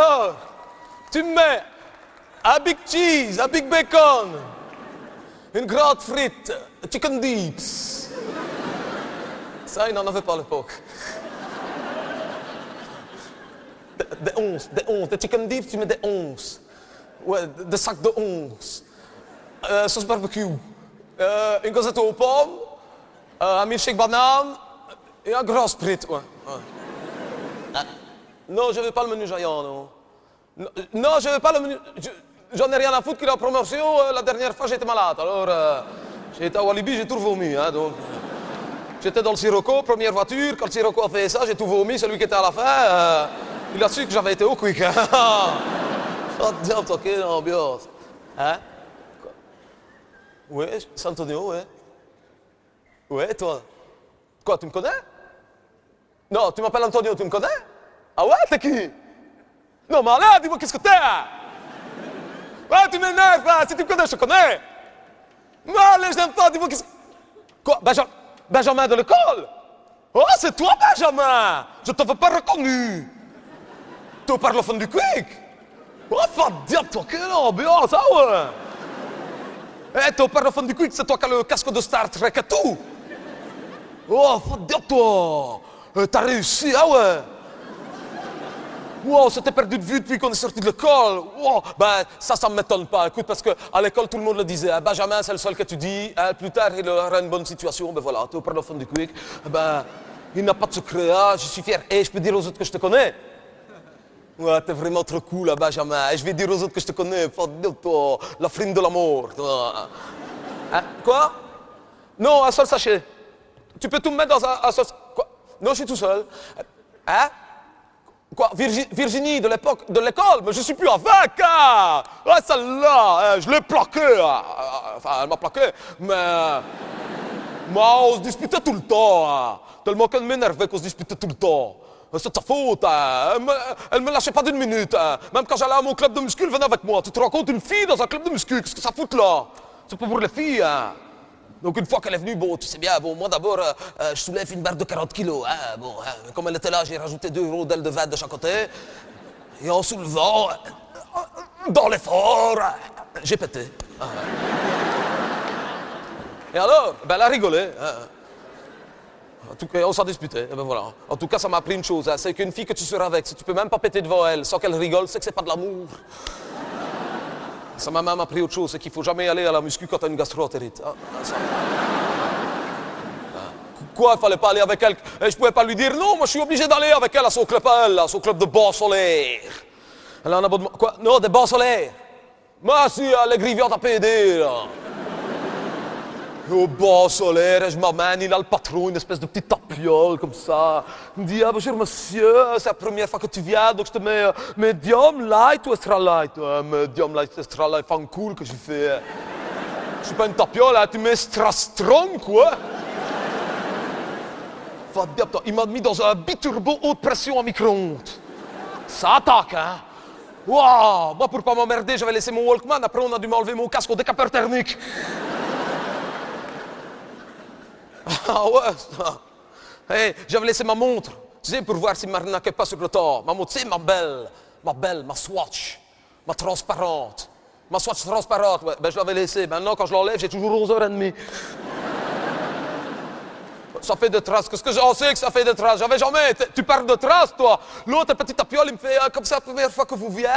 alors, tu me mets un big cheese, un big bacon, une grande frite, chicken dips. Ça, il n'en avait pas à l'époque. Des onces, des chicken dips, tu mets des onces. Ouais, des sacs de onces. Sauce barbecue. Une gazette aux pommes, un milkshake banane et un grand sprit. Ouais. Non, je ne veux pas le menu Giant, non. Non, je ne veux pas le menu... J'en ai rien à foutre qu'il est en promotion. La dernière fois, j'étais malade. Alors, j'ai été à Walibi, j'ai tout vomi. Hein, donc... J'étais dans le Sirocco, première voiture. Quand le Sirocco a fait ça, j'ai tout vomi. Celui qui était à la fin, il a su que j'avais été au quick. Oh, diable, toi, quelle ambiance. Hein? Oui, Santonio, oui. Oui, toi. Quoi, tu me connais? Non, tu m'appelles Antonio, tu me connais? Ah ouais, t'es qui? Non, mais allez, dis-moi qu'est-ce que t'es? Ouais, tu m'énerves, hein. Si tu me connais, je te connais. Mais allez, je n'aime pas, dis-moi qu'est-ce que... Quoi, Benjamin de l'école? Oh, c'est toi, Benjamin. Je te veux pas reconnu. Tu parles au fond du quick. Oh, diable, toi, quelle ambiance, ah ouais. Eh, tu parles au fond du quick, c'est toi qui as le casque de Star Trek et tout. Oh, diable, toi. T'as réussi, ah ouais. Wow, c'était perdu de vue depuis qu'on est sorti de l'école. Wow, ben, ça me m'étonne pas. Écoute, parce qu'à l'école, tout le monde le disait. Hein, Benjamin, c'est le seul que tu dis. Hein, plus tard, il aura une bonne situation. Ben voilà, tu parles au fond du quick. Ben, il n'a pas de secret. Hein, je suis fier. Et je peux dire aux autres que je te connais. Ouais, t'es vraiment trop cool, là, Benjamin. Et je vais dire aux autres que je te connais. Toi, la frime de la mort. Hein? Quoi? Non, un seul sachet. Tu peux tout me mettre dans un seul... Quoi? Non, je suis tout seul. Hein? Quoi? Virginie de l'époque de l'école? Mais je suis plus avec, hein? Ouais, celle-là, je l'ai plaquée. Enfin, elle m'a plaqué, mais... Moi, on se disputait tout le temps, hein? Tellement qu'elle m'énervait qu'on se disputait tout le temps. C'est de sa faute, hein? Elle me lâchait pas d'une minute, hein? Même quand j'allais à mon club de muscu, elle venait avec moi. Tu te rends compte, une fille dans un club de muscu, qu'est-ce que ça fout là? C'est pas pour les filles, hein? Donc une fois qu'elle est venue, bon, tu sais bien, bon, moi d'abord, je soulève une barre de 40 kilos, hein? Bon, hein, comme elle était là, j'ai rajouté 2 rondelles de vin de chaque côté. Et en soulevant, dans l'effort, j'ai pété. Hein. Et alors? Ben elle a rigolé, hein? En tout cas, on s'en disputait, et ben voilà. En tout cas, ça m'a appris une chose, hein, c'est qu'une fille que tu seras avec, si tu peux même pas péter devant elle sans qu'elle rigole, c'est que c'est pas de l'amour. Ça m'a même appris autre chose, c'est qu'il faut jamais aller à la muscu quand t'as une gastro-entérite. Ah, ça... Quoi, il fallait pas aller avec elle? Et je pouvais pas lui dire non, moi je suis obligé d'aller avec elle à son club, à son club de bas solaire. Elle a un abonnement. Quoi? Non, des bas solaires. Moi, si, les griviantes à PD, là. Au bas solaire, je m'amène, il a le patron, une espèce de petite tapiole comme ça. Il me dit, ah bonjour monsieur, c'est la première fois que tu viens, donc je te mets medium light ou extra light? Medium light, extra light, fan cool que je fais. Je suis pas une tapiole, hein, tu mets extra strong, quoi. Il m'a mis dans un biturbo haute pression à micro-ondes. Ça attaque, hein. Waouh, moi pour pas m'emmerder, j'avais laissé mon Walkman, après on a dû m'enlever mon casque au décapeur thermique. Ah ouais, ça. Hey, j'avais laissé ma montre, tu sais, pour voir s'il ne m'arnaquait pas sur le temps. Ma montre, tu sais, ma Swatch, ma transparente. Ma Swatch transparente, ouais, ben je l'avais laissée. Maintenant, quand je l'enlève, j'ai toujours 11h30. Ça fait des traces. Qu'est-ce que j'en sais que ça fait des traces? J'avais jamais... Tu parles de traces, toi. L'autre petit tapiole, il me fait comme ça la première fois que vous venez,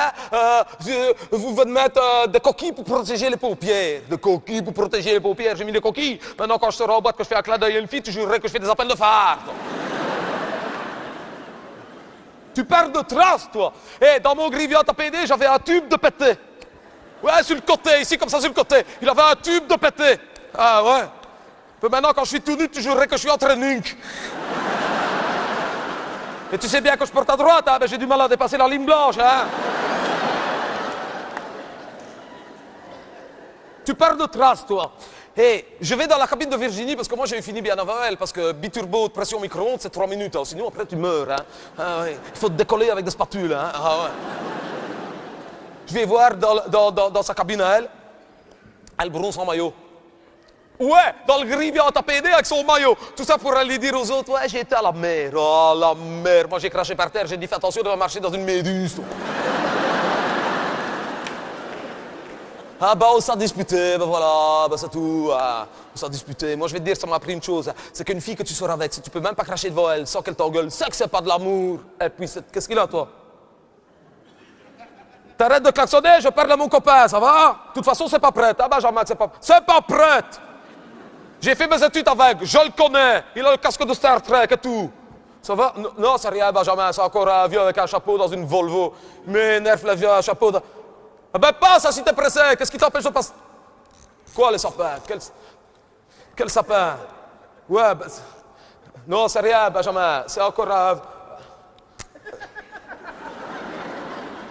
vous venez mettre des coquilles pour protéger les paupières. Des coquilles pour protéger les paupières. J'ai mis des coquilles. Maintenant, quand je sors en boîte, que je fais un clin d'œil à une fille, tu jurerais que je fais des appels de phare. Tu parles de traces, toi. Et dans mon griviant à PD, j'avais un tube de pété. Ouais, sur le côté, ici, comme ça, sur le côté. Il avait un tube de pété. Ah ouais. Mais maintenant, quand je suis tout nu, tu jurerais que je suis en training. Et tu sais bien que je porte à droite, hein, mais j'ai du mal à dépasser la ligne blanche, hein. Tu parles de traces, toi. Et je vais dans la cabine de Virginie, parce que moi j'ai fini bien avant elle, parce que biturbo de pression micro-ondes, c'est 3 minutes, hein, sinon après tu meurs, hein. Ah, ouais. Il faut te décoller avec des spatules, hein. Ah, ouais. Je vais voir dans sa cabine à elle. Elle bronze en maillot. Ouais, dans le griviant à PD avec son maillot. Tout ça pour aller dire aux autres, ouais, j'ai été à la mer. Oh, la mer. Moi, j'ai craché par terre, j'ai dit, fais attention de marcher dans une méduse. Toi. Ah bah on s'en disputait, bah voilà, bah c'est tout. On s'en disputait. Moi je vais te dire, ça m'a appris une chose. C'est qu'une fille que tu sors avec, si tu peux même pas cracher devant elle sans qu'elle t'engueule, c'est que c'est pas de l'amour. Et puis qu'est-ce qu'il a toi? T'arrêtes de klaxonner, je parle à mon copain, ça va? De toute façon c'est pas prêt, hein Benjamin, c'est pas prêt. J'ai fait mes études avec, je le connais, il a le casque de Star Trek et tout. Ça va? Non, c'est rien Benjamin, c'est encore un vieux avec un chapeau dans une Volvo. Mais nerf le vieux, un chapeau dans... Ah ben passe si t'es pressé, qu'est-ce qui t'empêche de passer? Quoi les sapins? Quel sapin? Ouais, ben... Non, c'est rien Benjamin, c'est encore un...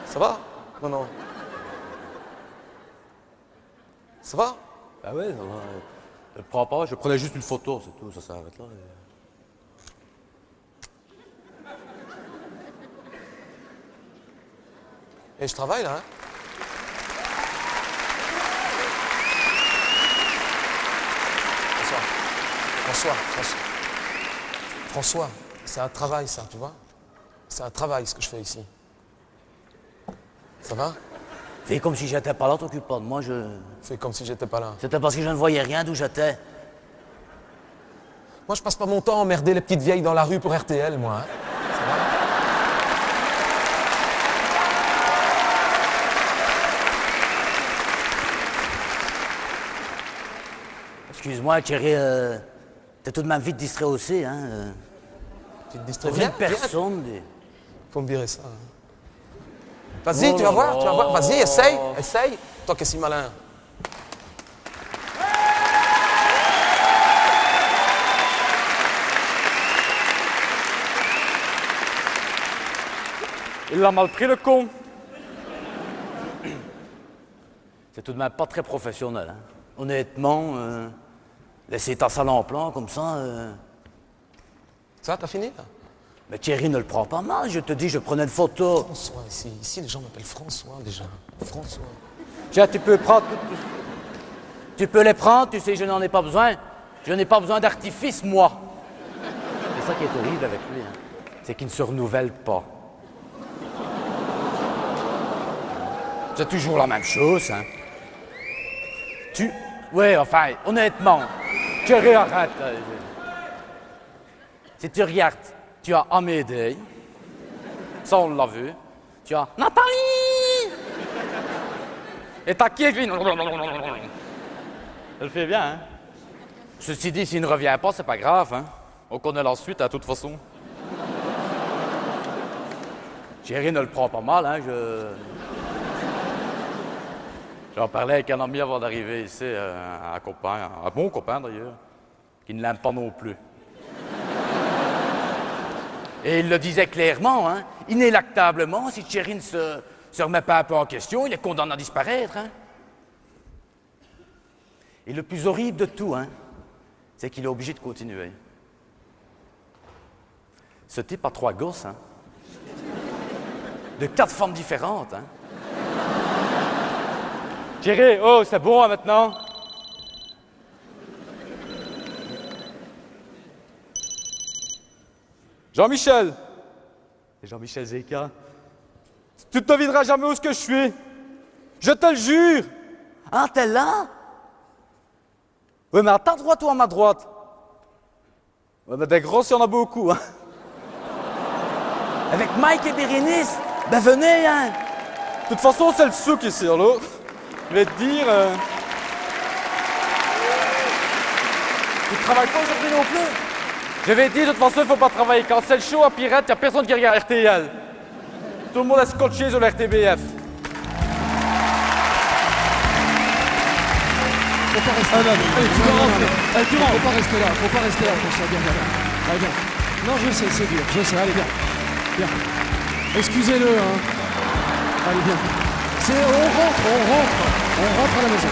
Ça va? Non. Ça va? Ben ouais, ça va. Je le prends pas, je prenais juste une photo, c'est tout, ça s'arrête là. Et je travaille là, hein? François, c'est un travail ça, tu vois? C'est un travail ce que je fais ici. Ça va? Fais comme si j'étais pas là, t'occupe pas de moi, Fais comme si j'étais pas là. C'était parce que je ne voyais rien d'où j'étais. Moi, je passe pas mon temps à emmerder les petites vieilles dans la rue pour RTL, moi. Hein? Ça va? Excuse-moi, chérie, t'es tout de même vite distrait aussi, hein? Tu te distrais Viens, bien? personne. Faut me virer ça. Hein. Vas-y, tu vas voir. Vas-y, essaye. Toi qui es si malin. Il l'a mal pris, le con. C'est tout de même pas très professionnel, hein? Honnêtement, laisser ta salle en plan comme ça... Ça, t'as fini, là? Mais Thierry ne le prend pas mal, je te dis, je prenais une photo. François, ici les gens m'appellent François, déjà. François. Tiens, tu peux prendre... Tu peux les prendre, tu sais, je n'en ai pas besoin. Je n'ai pas besoin d'artifice, moi. C'est ça qui est horrible avec lui, hein. C'est qu'il ne se renouvelle pas. C'est toujours la même chose, hein. Ouais, enfin, honnêtement, Thierry, arrête. Si tu regardes, tu as Amédée. Ça, on l'a vu. Tu as Nathalie. Et t'as Kevin. Elle fait bien, hein. Ceci dit, s'il ne revient pas, c'est pas grave, hein. On connaît la suite, à toute façon. Thierry ne le prend pas mal, hein. J'en parlais avec un ami avant d'arriver ici, un copain, un bon copain d'ailleurs, qui ne l'aime pas non plus. Et il le disait clairement, hein, inéluctablement, si Thierry ne se remet pas un peu en question, il est condamné à disparaître. Hein. Et le plus horrible de tout, hein, c'est qu'il est obligé de continuer. Ce type a 3 gosses, hein, de 4 femmes différentes. Hein. Thierry, oh, c'est bon hein, maintenant? Jean-Michel. C'est Jean-Michel Zeka. Tu ne devineras jamais où est-ce que je suis. Je te le jure. Ah, t'es là? Oui, mais à ta droite ou à ma droite? Ouais, mais des grosses, il y en a beaucoup, hein. Avec Mike et Bérénice? Ben venez, hein. De toute façon, c'est le souk ici, là. Je vais te dire... Tu travailles pas aujourd'hui non plus? Je vais te dire, de toute façon, il faut pas travailler. Quand c'est le show à Pirate, il n'y a personne qui regarde RTL. Tout le monde est scotché sur l'RTBF. Faut pas rester là. Allez, tu dois rentrer. Allez, tu rentres. Faut pas rester là, François. Bien. Allez, bien. Non, je sais, c'est dur. Je sais, allez, bien. Bien. Excusez-le, hein. Allez, bien. On rentre à la maison.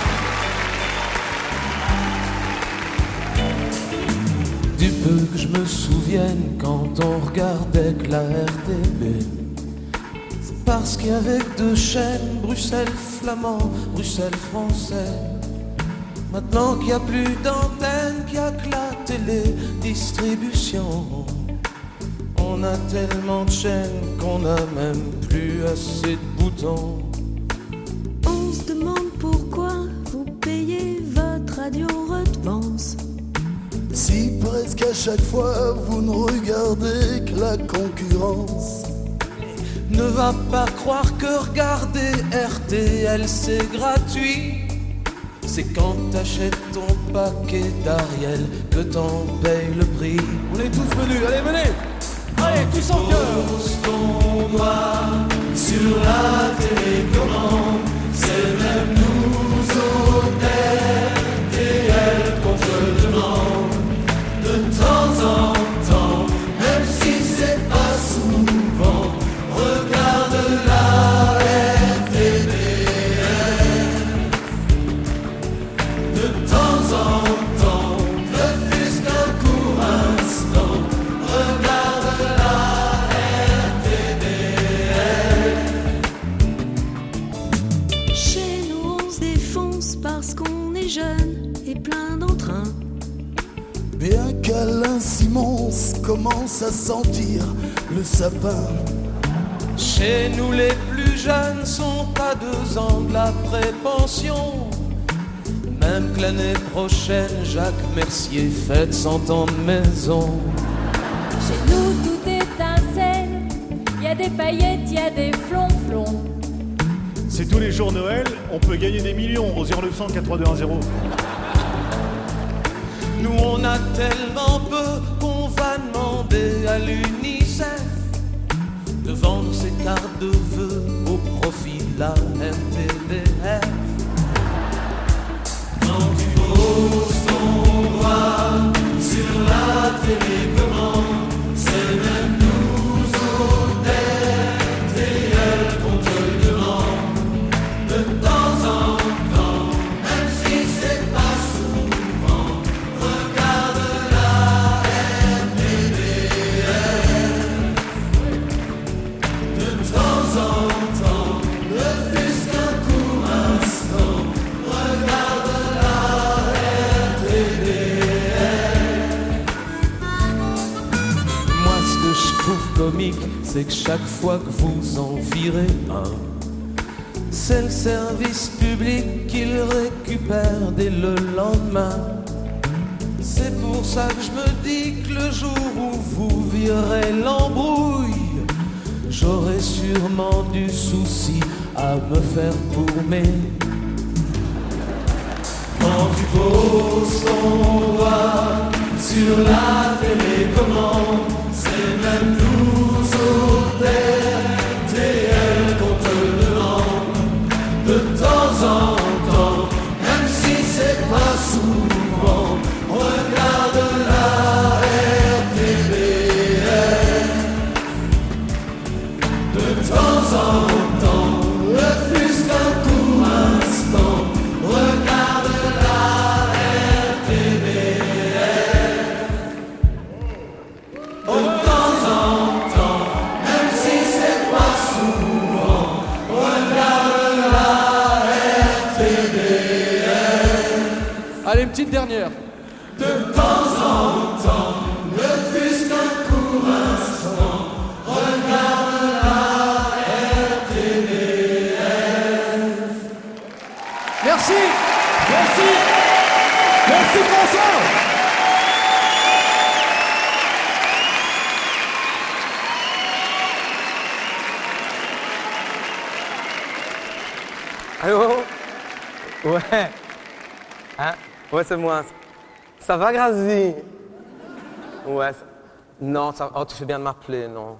Du peu que je me souvienne quand on regardait que la RTB, c'est parce qu'il y avait que 2 chaînes, Bruxelles flamand, Bruxelles français. Maintenant qu'il n'y a plus d'antenne, qu'il n'y a que la télédistribution, on a tellement de chaînes qu'on n'a même plus assez de boutons. On se demande pourquoi radio repense. Si presque à chaque fois vous ne regardez que la concurrence. Ne va pas croire que regarder RTL c'est gratuit. C'est quand t'achètes ton paquet d'Ariel que t'en payes le prix. On est tous venus, allez, venez. Allez, tous en cœur. Pose ton doigt sur la télécommande. C'est même nous au RTL qu'on te demande. De temps en temps, même si c'est pas souvent, regarde la RTBF. De temps en temps, ne fût-ce qu'un court instant, regarde la RTBF. Chez nous on se défonce parce qu'on est jeune et plein d'entrain. Bien qu'Alain Simons commence à sentir le sapin. Chez nous les plus jeunes sont à 2 ans de la prépension. Même que l'année prochaine Jacques Mercier fête 100 ans de maison. Chez nous tout étincelle, y a des paillettes, y a des flonflons. C'est tous les jours Noël, on peut gagner des millions au 0900 4210. Nous on a tellement peu qu'on va demander à l'UNICEF de vendre ses cartes de vœux au profit de la RTBF. Quand tu poses ton doigt sur la télécommande, c'est même nous au RTL qu'on te le demande. De temps en temps, même si c'est pas souvent, regarde la RTBF. De temps en temps, ne fût-ce qu'un court instant, regarde la RTBF. Moi ce que je trouve comique, c'est que chaque fois que vous en virez un, c'est le service public qui le récupère dès le lendemain. C'est pour ça que je me dis que le jour où vous virez l'embrouille, j'aurai sûrement du souci à me faire tourner. Quand tu poses ton doigt sur la télécommande, c'est même nous au RTL qu'on te le demande. De temps en temps, même si c'est pas souvent, regarde la RTBF. De temps en temps, ne fût-ce qu'un court instant, regarde la RTBF. De temps en temps, même si c'est pas souvent, regarde la RTBF. Allez, une petite dernière. De temps en temps, ne fût-ce qu'un court instant, regarde la RTBF. Merci. Merci. Merci François. Allô? Ouais. Hein? Ouais, c'est moi. Ça va, Grazi? Ouais. Non, ça... Oh, tu fais bien de m'appeler, non.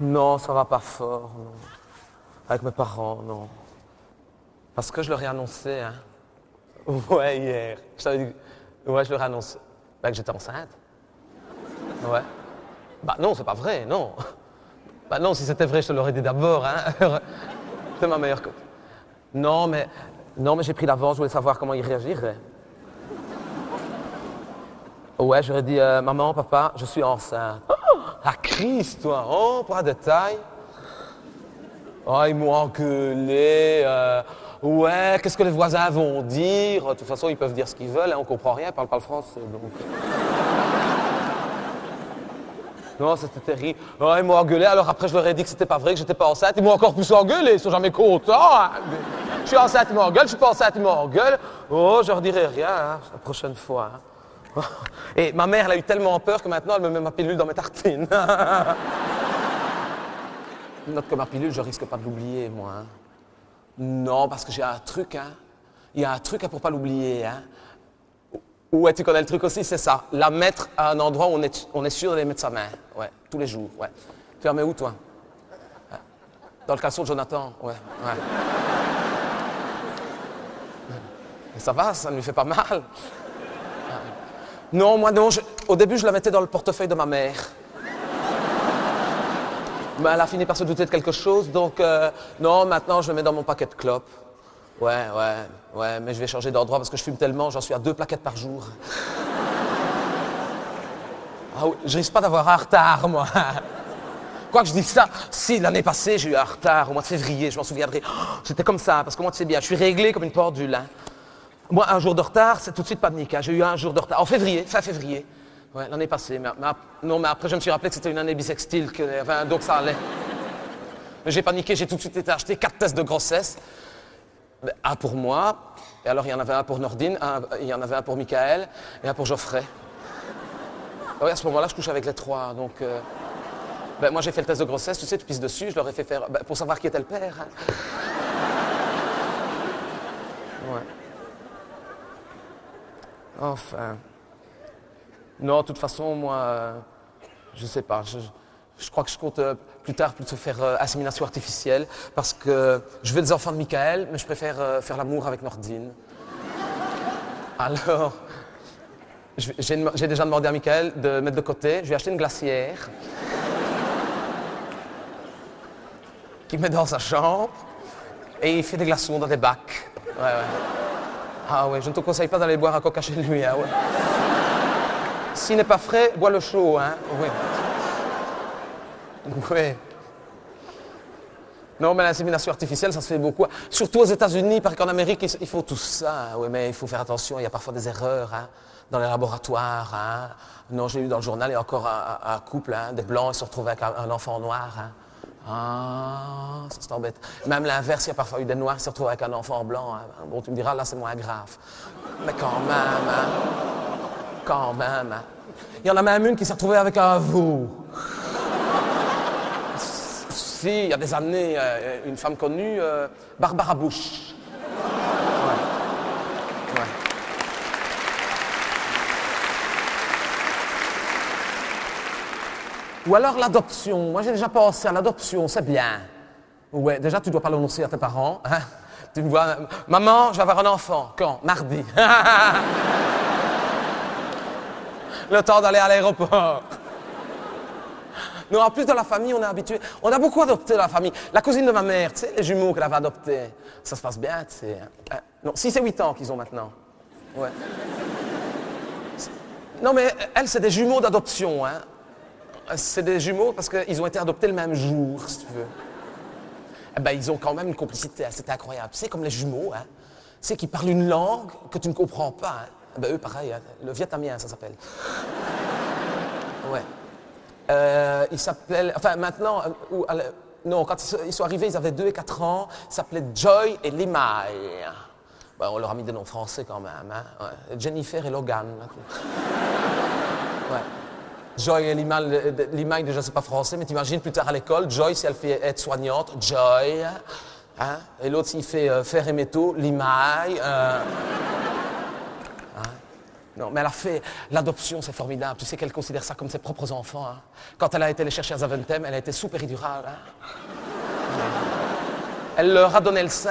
Non, ça va pas fort, non. Avec mes parents, non. Parce que je leur ai annoncé, hein. Ouais, hier. Je t'avais dit... Ouais, je leur ai annoncé. Que j'étais enceinte. Ouais. Bah non, c'est pas vrai, non. Bah non, si c'était vrai, je te l'aurais dit d'abord, hein. C'est ma meilleure copine. Non, mais j'ai pris l'avance, je voulais savoir comment ils réagiraient. Ouais, j'aurais dit, maman, papa, je suis enceinte. Oh, la crise, toi, oh, pas de détail. Oh, ils m'ont engueulé. Ouais, qu'est-ce que les voisins vont dire? De toute façon, ils peuvent dire ce qu'ils veulent, hein, on comprend rien, ils parlent pas le français, donc... Non, c'était terrible. Oh, ils m'ont engueulé, alors après je leur ai dit que c'était pas vrai, que j'étais pas enceinte. Ils m'ont encore plus engueulé, ils sont jamais contents. Hein. Je suis enceinte, ils m'engueulent. Je suis pas enceinte, ils m'engueulent. Oh, je leur dirai rien, hein, la prochaine fois. Hein. Et ma mère, elle a eu tellement peur que maintenant, elle me met ma pilule dans mes tartines. Note que ma pilule, je risque pas de l'oublier, moi. Hein. Non, parce que j'ai un truc, hein. Il y a un truc pour pas l'oublier, hein. Ouais, tu connais le truc aussi, c'est ça. La mettre à un endroit où on est sûr d'aller mettre sa main. Ouais, tous les jours, ouais. Tu la mets où, toi? Dans le caleçon de Jonathan, ouais. Mais ça va, ça ne lui fait pas mal. Non, moi non, au début, je la mettais dans le portefeuille de ma mère. Mais elle a fini par se douter de quelque chose, donc non, maintenant, je le mets dans mon paquet de clopes. Ouais, mais je vais changer d'endroit parce que je fume tellement, j'en suis à 2 plaquettes par jour. Ah oui, je risque pas d'avoir un retard, moi. Quoi que je dise ça, si l'année passée, j'ai eu un retard au mois de février, je m'en souviendrai. Oh, c'était comme ça, parce que moi, tu sais bien, je suis réglé comme une pendule. Hein. Moi, un jour de retard, c'est tout de suite panique. Hein. J'ai eu un jour de retard, en février, fin février. Ouais, l'année passée. Mais après, je me suis rappelé que c'était une année bissextile, donc ça allait. Mais j'ai paniqué, j'ai tout de suite été acheter 4 tests de grossesse. Un pour moi, et alors il y en avait un pour Nordine, il y en avait un pour Michael, et un pour Geoffrey. Oui, à ce moment-là, je couche avec les 3, donc... moi, j'ai fait le test de grossesse, tu sais, tu pisses dessus, je leur ai fait faire... pour savoir qui était le père. Hein. Ouais. Enfin... Non, de toute façon, moi... je sais pas, je crois que je compte plus tard plutôt faire insémination artificielle parce que je veux des enfants de Michael, mais je préfère faire l'amour avec Nordine. Alors, j'ai déjà demandé à Michael de mettre de côté. Je vais acheter une glacière qu'il met dans sa chambre et il fait des glaçons dans des bacs. Ouais. Ah ouais, je ne te conseille pas d'aller boire un coca chez lui. Hein, ouais. S'il n'est pas frais, bois le chaud. Hein, ouais. Oui. Non, mais l'insémination artificielle, ça se fait beaucoup. Surtout aux États-Unis, parce qu'en Amérique, il faut tout ça. Oui, mais il faut faire attention, il y a parfois des erreurs hein, dans les laboratoires. Hein. Non, j'ai lu dans le journal, il y a encore un couple, hein, des Blancs, ils se retrouvent avec un enfant noir. Hein. Ah, ça t'embête. Même l'inverse, il y a parfois eu des Noirs qui se retrouvent avec un enfant blanc. Hein. Bon, tu me diras, là, c'est moins grave. Mais quand même, hein. Quand même. Hein. Il y en a même une qui s'est retrouvée avec un veau. Si, il y a des années, une femme connue, Barbara Bush. Ouais. Ou alors l'adoption. Moi, j'ai déjà pensé à l'adoption, c'est bien. Ouais, déjà, tu dois pas l'annoncer à tes parents. Hein? Tu me vois, maman, je vais avoir un enfant. Quand? Mardi. Le temps d'aller à l'aéroport. Non, en plus, dans la famille, on est habitué. On a beaucoup adopté dans la famille. La cousine de ma mère, tu sais, les jumeaux qu'elle avait adoptés. Ça se passe bien, tu sais. Non, 6 et 8 ans qu'ils ont maintenant. Ouais. Non, mais elles, c'est des jumeaux d'adoption, hein. C'est des jumeaux parce qu'ils ont été adoptés le même jour, si tu veux. Eh ben, ils ont quand même une complicité, hein. C'était incroyable. Tu sais, comme les jumeaux, hein. Tu sais, qui parlent une langue que tu ne comprends pas, hein. Eh ben, eux, pareil, hein. Le vietnamien, ça s'appelle. Ouais. Ils s'appelaient... Enfin, maintenant... non, quand ils sont arrivés, ils avaient 2 et 4 ans. Ils s'appelaient Joy et Limay. Ben, on leur a mis des noms français quand même. Hein. Ouais. Jennifer et Logan. Ouais. Joy et Limay, déjà, c'est pas français, mais t'imagines plus tard à l'école, Joy, si elle fait être soignante, Joy. Hein. Et l'autre, s'il fait fer et métaux, Limay. Non, mais elle a fait l'adoption, c'est formidable. Tu sais qu'elle considère ça comme ses propres enfants. Hein. Quand elle a été les chercher à Zaventem, elle a été sous péridurale. Hein. Elle leur a donné le sein.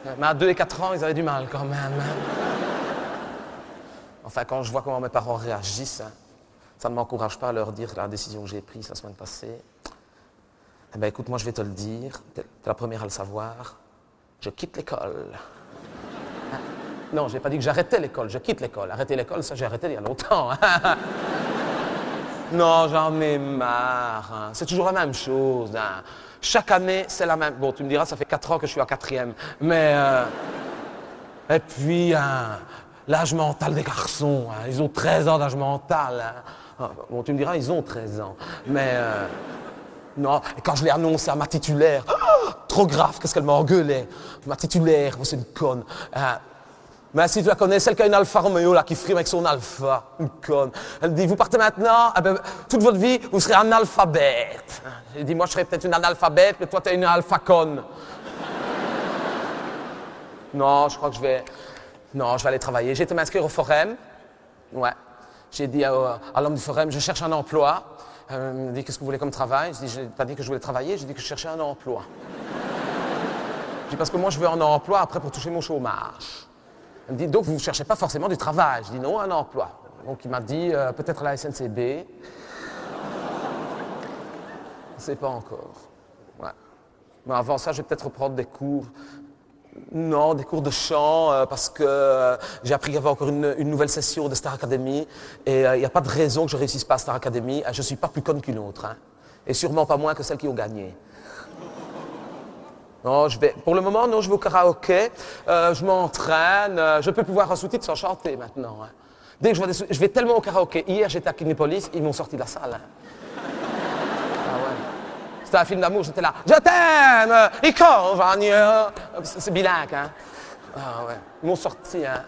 Hein. Mais à 2 et 4 ans, ils avaient du mal quand même. Hein. Enfin, quand je vois comment mes parents réagissent, hein, ça ne m'encourage pas à leur dire la décision que j'ai prise la semaine passée. Eh bien, écoute, moi, je vais te le dire. T'es la première à le savoir. Je quitte l'école. Non, j'ai pas dit que j'arrêtais l'école, je quitte l'école. Arrêter l'école, ça j'ai arrêté il y a longtemps. Hein. Non, j'en ai marre. Hein. C'est toujours la même chose. Hein. Chaque année, c'est la même. Bon, tu me diras, ça fait 4 ans que je suis en 4e. Mais... Et puis, hein, l'âge mental des garçons. Hein. Ils ont 13 ans d'âge mental. Hein. Bon, tu me diras, ils ont 13 ans. Mais... Non, et quand je l'ai annoncé à ma titulaire, trop grave, qu'est-ce qu'elle m'a engueulé. Ma titulaire, c'est une conne. Mais si tu la connais, celle qui a une Alfa Romeo, là, qui frime avec son Alpha, une conne. Elle me dit, vous partez maintenant, eh ben, toute votre vie, vous serez analphabète. J'ai dit, moi, je serais peut-être une analphabète, mais toi, t'es une alpha conne. Non, je crois que je vais aller travailler. J'ai été m'inscrire au Forum. Ouais. J'ai dit à l'homme du Forum, je cherche un emploi. Il me dit, qu'est-ce que vous voulez comme travail? Je dis, j'ai pas dit que je voulais travailler, j'ai dit que je cherchais un emploi. Je dis, parce que moi, je veux un emploi après pour toucher mon chômage. Il me dit, donc vous ne cherchez pas forcément du travail. Je dis, non, un emploi. Donc il m'a dit, peut-être à la SNCB. Je ne sais pas encore. Ouais. Mais avant ça, je vais peut-être reprendre des cours. Non, des cours de chant, parce que j'ai appris qu'il y avait encore une nouvelle session de Star Academy. Et il n'y a pas de raison que je ne réussisse pas à Star Academy. Je ne suis pas plus conne qu'une autre. Hein. Et sûrement pas moins que celles qui ont gagné. Non, pour le moment, non, je vais au karaoké, je m'entraîne, je peux plus voir un sous-titre sans chanter maintenant. Hein. Dès que je vais tellement au karaoké. Hier, j'étais à Kinépolis, ils m'ont sorti de la salle. Hein. Ah ouais. C'était un film d'amour, j'étais là. Je t'aime, c'est bilingue, hein. Ah ouais. Ils m'ont sorti, hein.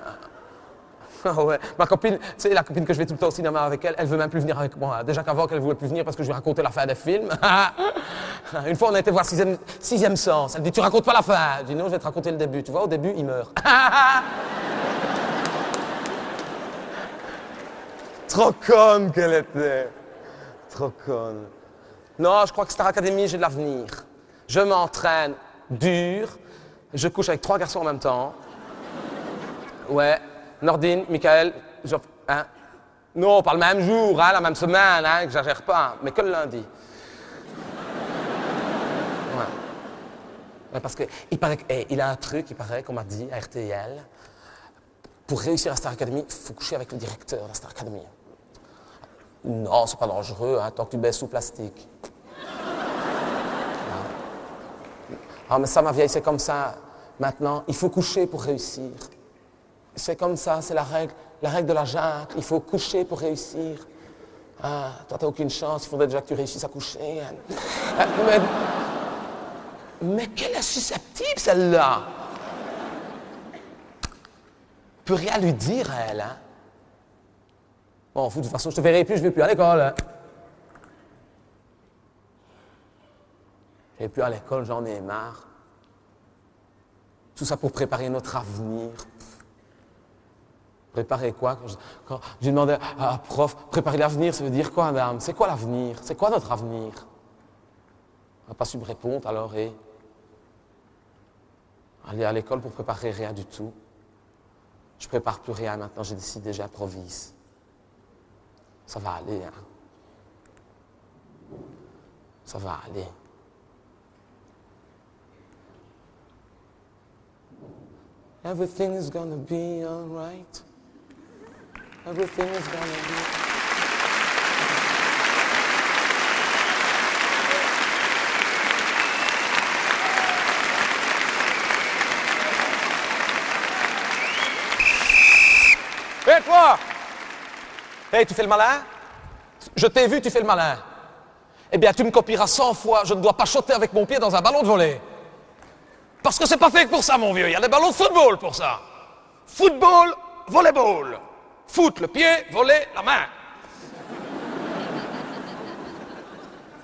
Ah ouais. Ma copine, tu sais, la copine que je vais tout le temps au cinéma avec elle, elle veut même plus venir avec moi. Déjà qu'avant qu'elle voulait plus venir parce que je lui racontais la fin des films. Une fois, on a été voir Sixième Sens. Elle dit, tu racontes pas la fin. Je dis, non, je vais te raconter le début. Tu vois, au début, il meurt. Trop conne qu'elle était. Trop conne. Non, je crois que Star Academy, j'ai de l'avenir. Je m'entraîne dur. Je couche avec 3 garçons en même temps. Ouais. Nordine, Michael, hein? Non, pas le même jour, hein, la même semaine, hein, j'exagère pas, mais que le lundi. Ouais. Ouais, parce qu'il paraît il a un truc, il paraît, qu'on m'a dit à RTL. Pour réussir à Star Academy, il faut coucher avec le directeur de la Star Academy. Non, c'est pas dangereux, hein, tant que tu baisses sous plastique. Ah, mais ça, ma vieille, c'est comme ça. Maintenant, il faut coucher pour réussir. C'est comme ça, c'est la règle de la jungle. Il faut coucher pour réussir. Ah, toi, t'as aucune chance, il faudrait déjà que tu réussisses à coucher. Mais qu'elle est susceptible, celle-là. On peut rien lui dire, elle, hein. Bon, de toute façon, je te verrai plus, je vais plus à l'école. Hein. Je vais plus à l'école, j'en ai marre. Tout ça pour préparer notre avenir. Préparer quoi? Quand j'ai demandé à prof, préparer l'avenir, ça veut dire quoi, madame? C'est quoi l'avenir? C'est quoi notre avenir? Elle n'a pas su me répondre, alors, aller à l'école pour préparer rien du tout. Je prépare plus rien maintenant, j'ai décidé, j'improvise. Ça va aller, hein. Ça va aller. Everything is gonna be alright. Everything is gonna be... Hé, toi! Hé, tu fais le malin? Je t'ai vu, tu fais le malin. Eh bien, tu me copieras 100 fois. Je ne dois pas choter avec mon pied dans un ballon de volley. Parce que c'est pas fait que pour ça, mon vieux. Il y a des ballons de football pour ça. Football, volleyball. Foot, le pied, volley, la main.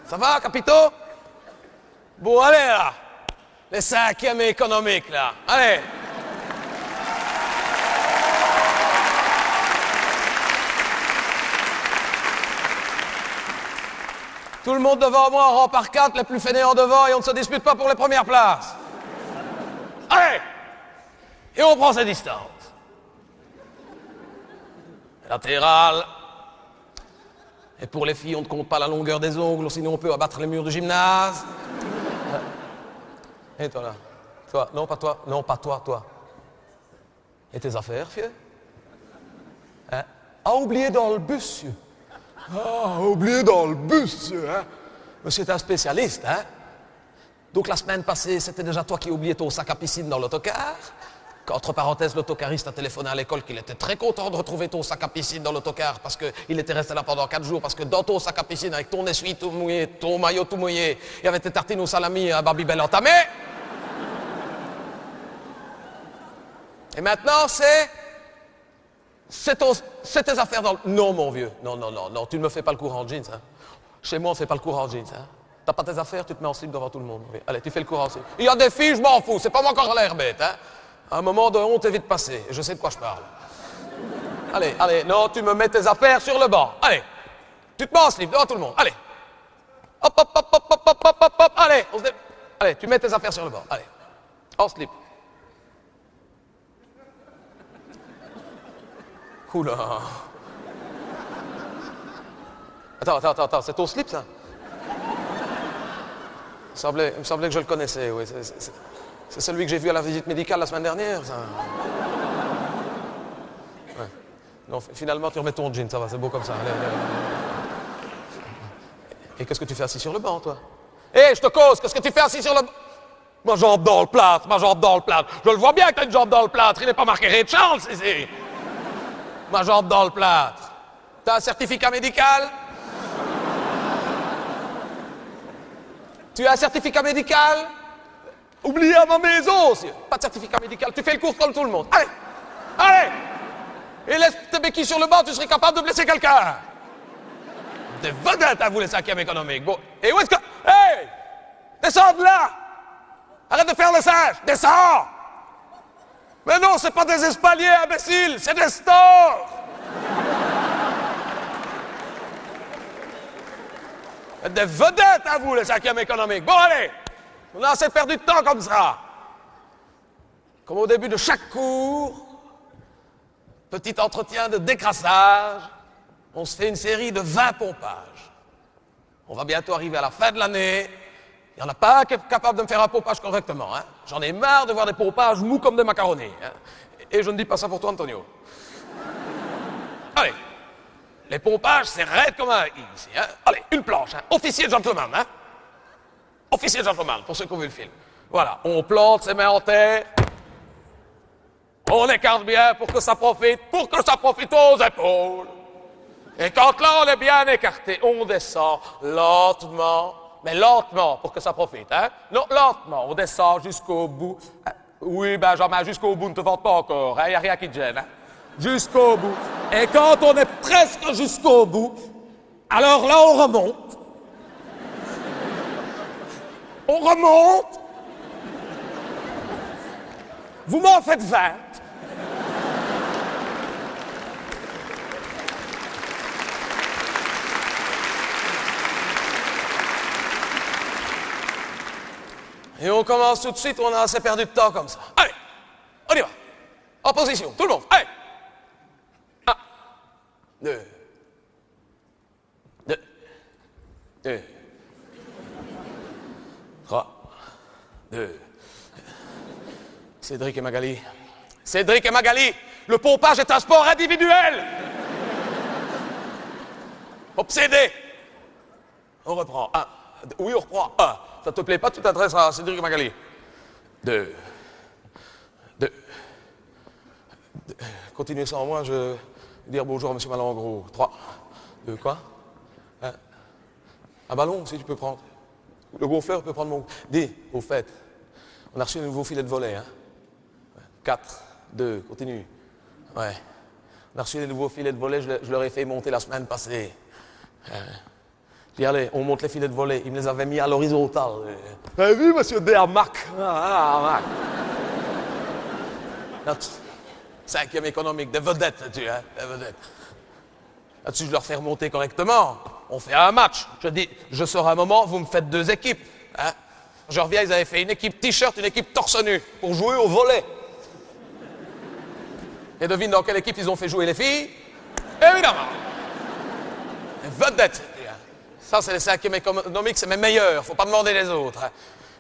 Ça va, Capito? Bon, allez, là. Les 5e économiques, là. Allez. Tout le monde devant moi, en rang par 4, les plus fainéants devant, et on ne se dispute pas pour les premières places. Allez! Et on prend ses distances. Latéral. Et pour les filles, on ne compte pas la longueur des ongles, sinon on peut abattre les murs du gymnase. Et toi là? Toi? Non, pas toi. Non, pas toi, toi. Et tes affaires, fieu? Hein? Ah, oublié dans le bus, monsieur. Ah, oublié dans le bus, hein? Monsieur est un spécialiste, hein? Donc la semaine passée, c'était déjà toi qui oubliais ton sac à piscine dans l'autocar. Entre parenthèses, l'autocariste a téléphoné à l'école qu'il était très content de retrouver ton sac à piscine dans l'autocar parce qu'il était resté là pendant 4 jours, parce que dans ton sac à piscine, avec ton essuie tout mouillé, ton maillot tout mouillé, il y avait tes tartines au salami et un Babybel entamé. Et maintenant, c'est tes affaires dans le... Non, mon vieux. Non, tu ne me fais pas le cours en jeans. Hein. Chez moi, on ne fait pas le cours en jeans. Hein. T'as pas tes affaires, tu te mets en slip devant tout le monde. Oui. Allez, tu fais le cours en slip. Il y a des filles, je m'en fous. C'est pas moi encore l'air bête. Hein. Un moment de honte est vite passé. Je sais de quoi je parle. Allez, non, tu me mets tes affaires sur le banc. Allez, tu te mets en slip devant tout le monde. Allez. Hop. Allez, allez, tu mets tes affaires sur le banc. Allez, en slip. Oula. Attends, c'est ton slip, ça? Il me semblait que je le connaissais, oui. C'est celui que j'ai vu à la visite médicale la semaine dernière, ça. Ouais. Non, finalement, tu remets ton jean, ça va, c'est beau comme ça. Allez. Et qu'est-ce que tu fais assis sur le banc, toi? Hé, je te cause, qu'est-ce que tu fais assis sur le banc? Ma jambe dans le plâtre. Je le vois bien que t'as une jambe dans le plâtre, il n'est pas marqué Ray Charles, ici. Ma jambe dans le plâtre. T'as un certificat médical? Tu as un certificat médical? Oublié à ma maison aussi. Pas de certificat médical. Tu fais le cours comme tout le monde. Allez! Et laisse tes béquilles sur le banc, tu serais capable de blesser quelqu'un. Des vedettes à vous, les 5e économiques. Bon. Et où est-ce que... Hey! Descends de là! Arrête de faire le singe! Descends! Mais non, c'est pas des espaliers, imbécile! C'est des stores! Des vedettes à vous, les 5e économiques. Bon, allez! On a assez perdu de temps comme ça. Comme au début de chaque cours, petit entretien de décrassage, on se fait une série de 20 pompages. On va bientôt arriver à la fin de l'année. Il n'y en a pas un qui est capable de me faire un pompage correctement. Hein. J'en ai marre de voir des pompages mous comme des macaronis. Hein. Et je ne dis pas ça pour toi, Antonio. Allez, les pompages, c'est raide comme un i ici. Hein. Allez, une planche. Hein. Officier gentleman. Hein. Officier gentleman, pour ceux qui ont vu le film. Voilà, on plante ses mains en terre. On écarte bien pour que ça profite aux épaules. Et quand là, on est bien écarté, on descend lentement. Mais lentement, pour que ça profite, hein? Non, lentement, on descend jusqu'au bout. Oui, Benjamin, jusqu'au bout, ne te vante pas encore, hein? Il n'y a rien qui te gêne, hein? Jusqu'au bout. Et quand on est presque jusqu'au bout, alors là, on remonte. On remonte. Vous m'en faites 20. Et on commence tout de suite, on a assez perdu de temps comme ça. Allez, on y va. En position, tout le monde. Allez. 1, 2, 3, 2. Cédric et Magali. Cédric et Magali, le pompage est un sport individuel. Obsédé. On reprend. 1. Oui, on reprend. 1. Ça te plaît pas, tu t'adresses à Cédric et Magali. 2. Continuez sans moi, je vais dire bonjour à M. Malengros. 3. 2, quoi? Un ballon aussi, tu peux prendre. Le gonfleur peut prendre mon... Dis, au fait, on a reçu un nouveau filet de volet, hein? 4, 2, continue. Ouais. On a reçu des nouveaux filets de volet, je leur ai fait monter la semaine passée. Puis allez, on monte les filets de volet. Ils me les avaient mis à l'horizontale. Vous avez vu, monsieur Dermac? Notre 5e économique, des vedettes là-dessus, hein? Des vedettes. Là-dessus, je leur fais remonter correctement. On fait un match. Je dis, je sors un moment, vous me faites 2 équipes. Hein? Je reviens, ils avaient fait une équipe t-shirt, une équipe torse nu, pour jouer au volley. Et devine dans quelle équipe ils ont fait jouer les filles? Évidemment. Les vedettes. Ça, c'est les 5e économiques, c'est mes meilleurs. Faut pas demander les autres. Hein.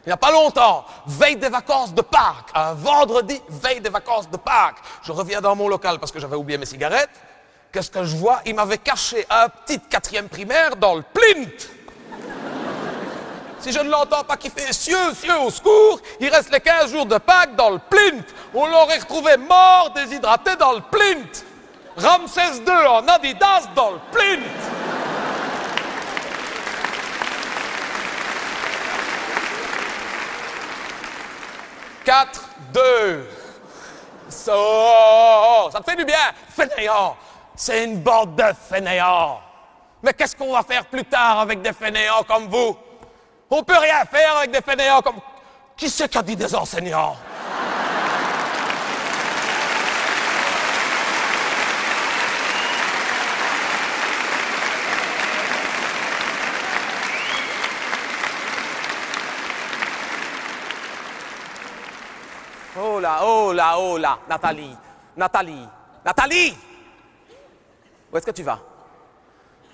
Il n'y a pas longtemps, veille des vacances de Pâques, un vendredi, veille des vacances de Pâques. Je reviens dans mon local parce que j'avais oublié mes cigarettes. Qu'est-ce que je vois? Il m'avait caché un petit 4e primaire dans le plinth. Si je ne l'entends pas qui fait cieux, au secours, il reste les 15 jours de Pâques dans le plint. On l'aurait retrouvé mort, déshydraté dans le plint. Ramsès II en Adidas dans le plint. Quatre, deux. Ça te fait du bien, fainéant. C'est une bande de fainéants. Mais qu'est-ce qu'on va faire plus tard avec des fainéants comme vous? On peut rien faire avec des fainéants comme... Qui c'est qui a dit des enseignants? Oh là, Nathalie. Où est-ce que tu vas?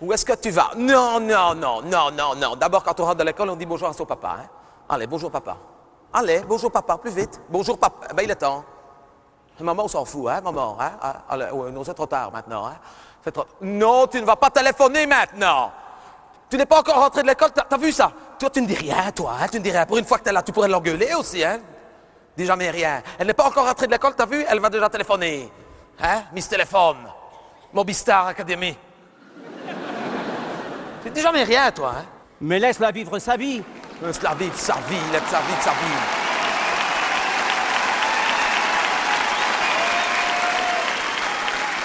Où est-ce que tu vas? Non. D'abord, quand on rentre de l'école, on dit bonjour à son papa. Hein? Allez, bonjour papa. Allez, bonjour papa, plus vite. Bonjour papa. Ben, il est temps. Maman, on s'en fout, hein, maman. Hein? Allez, ouais, non, c'est trop tard maintenant. Hein? C'est trop... Non, tu ne vas pas téléphoner maintenant. Tu n'es pas encore rentré de l'école, t'as vu ça? Toi, tu ne dis rien, toi. Hein? Tu ne dis rien. Pour une fois que tu es là, tu pourrais l'engueuler aussi. Hein? Dis jamais rien. Elle n'est pas encore rentrée de l'école, t'as vu? Elle va déjà téléphoner. Hein? Miss Téléphone. Mobistar Academy. Tu dis jamais rien, toi, hein? Mais laisse-la vivre sa vie. Laisse-la vivre sa vie, laisse-la vivre sa vie.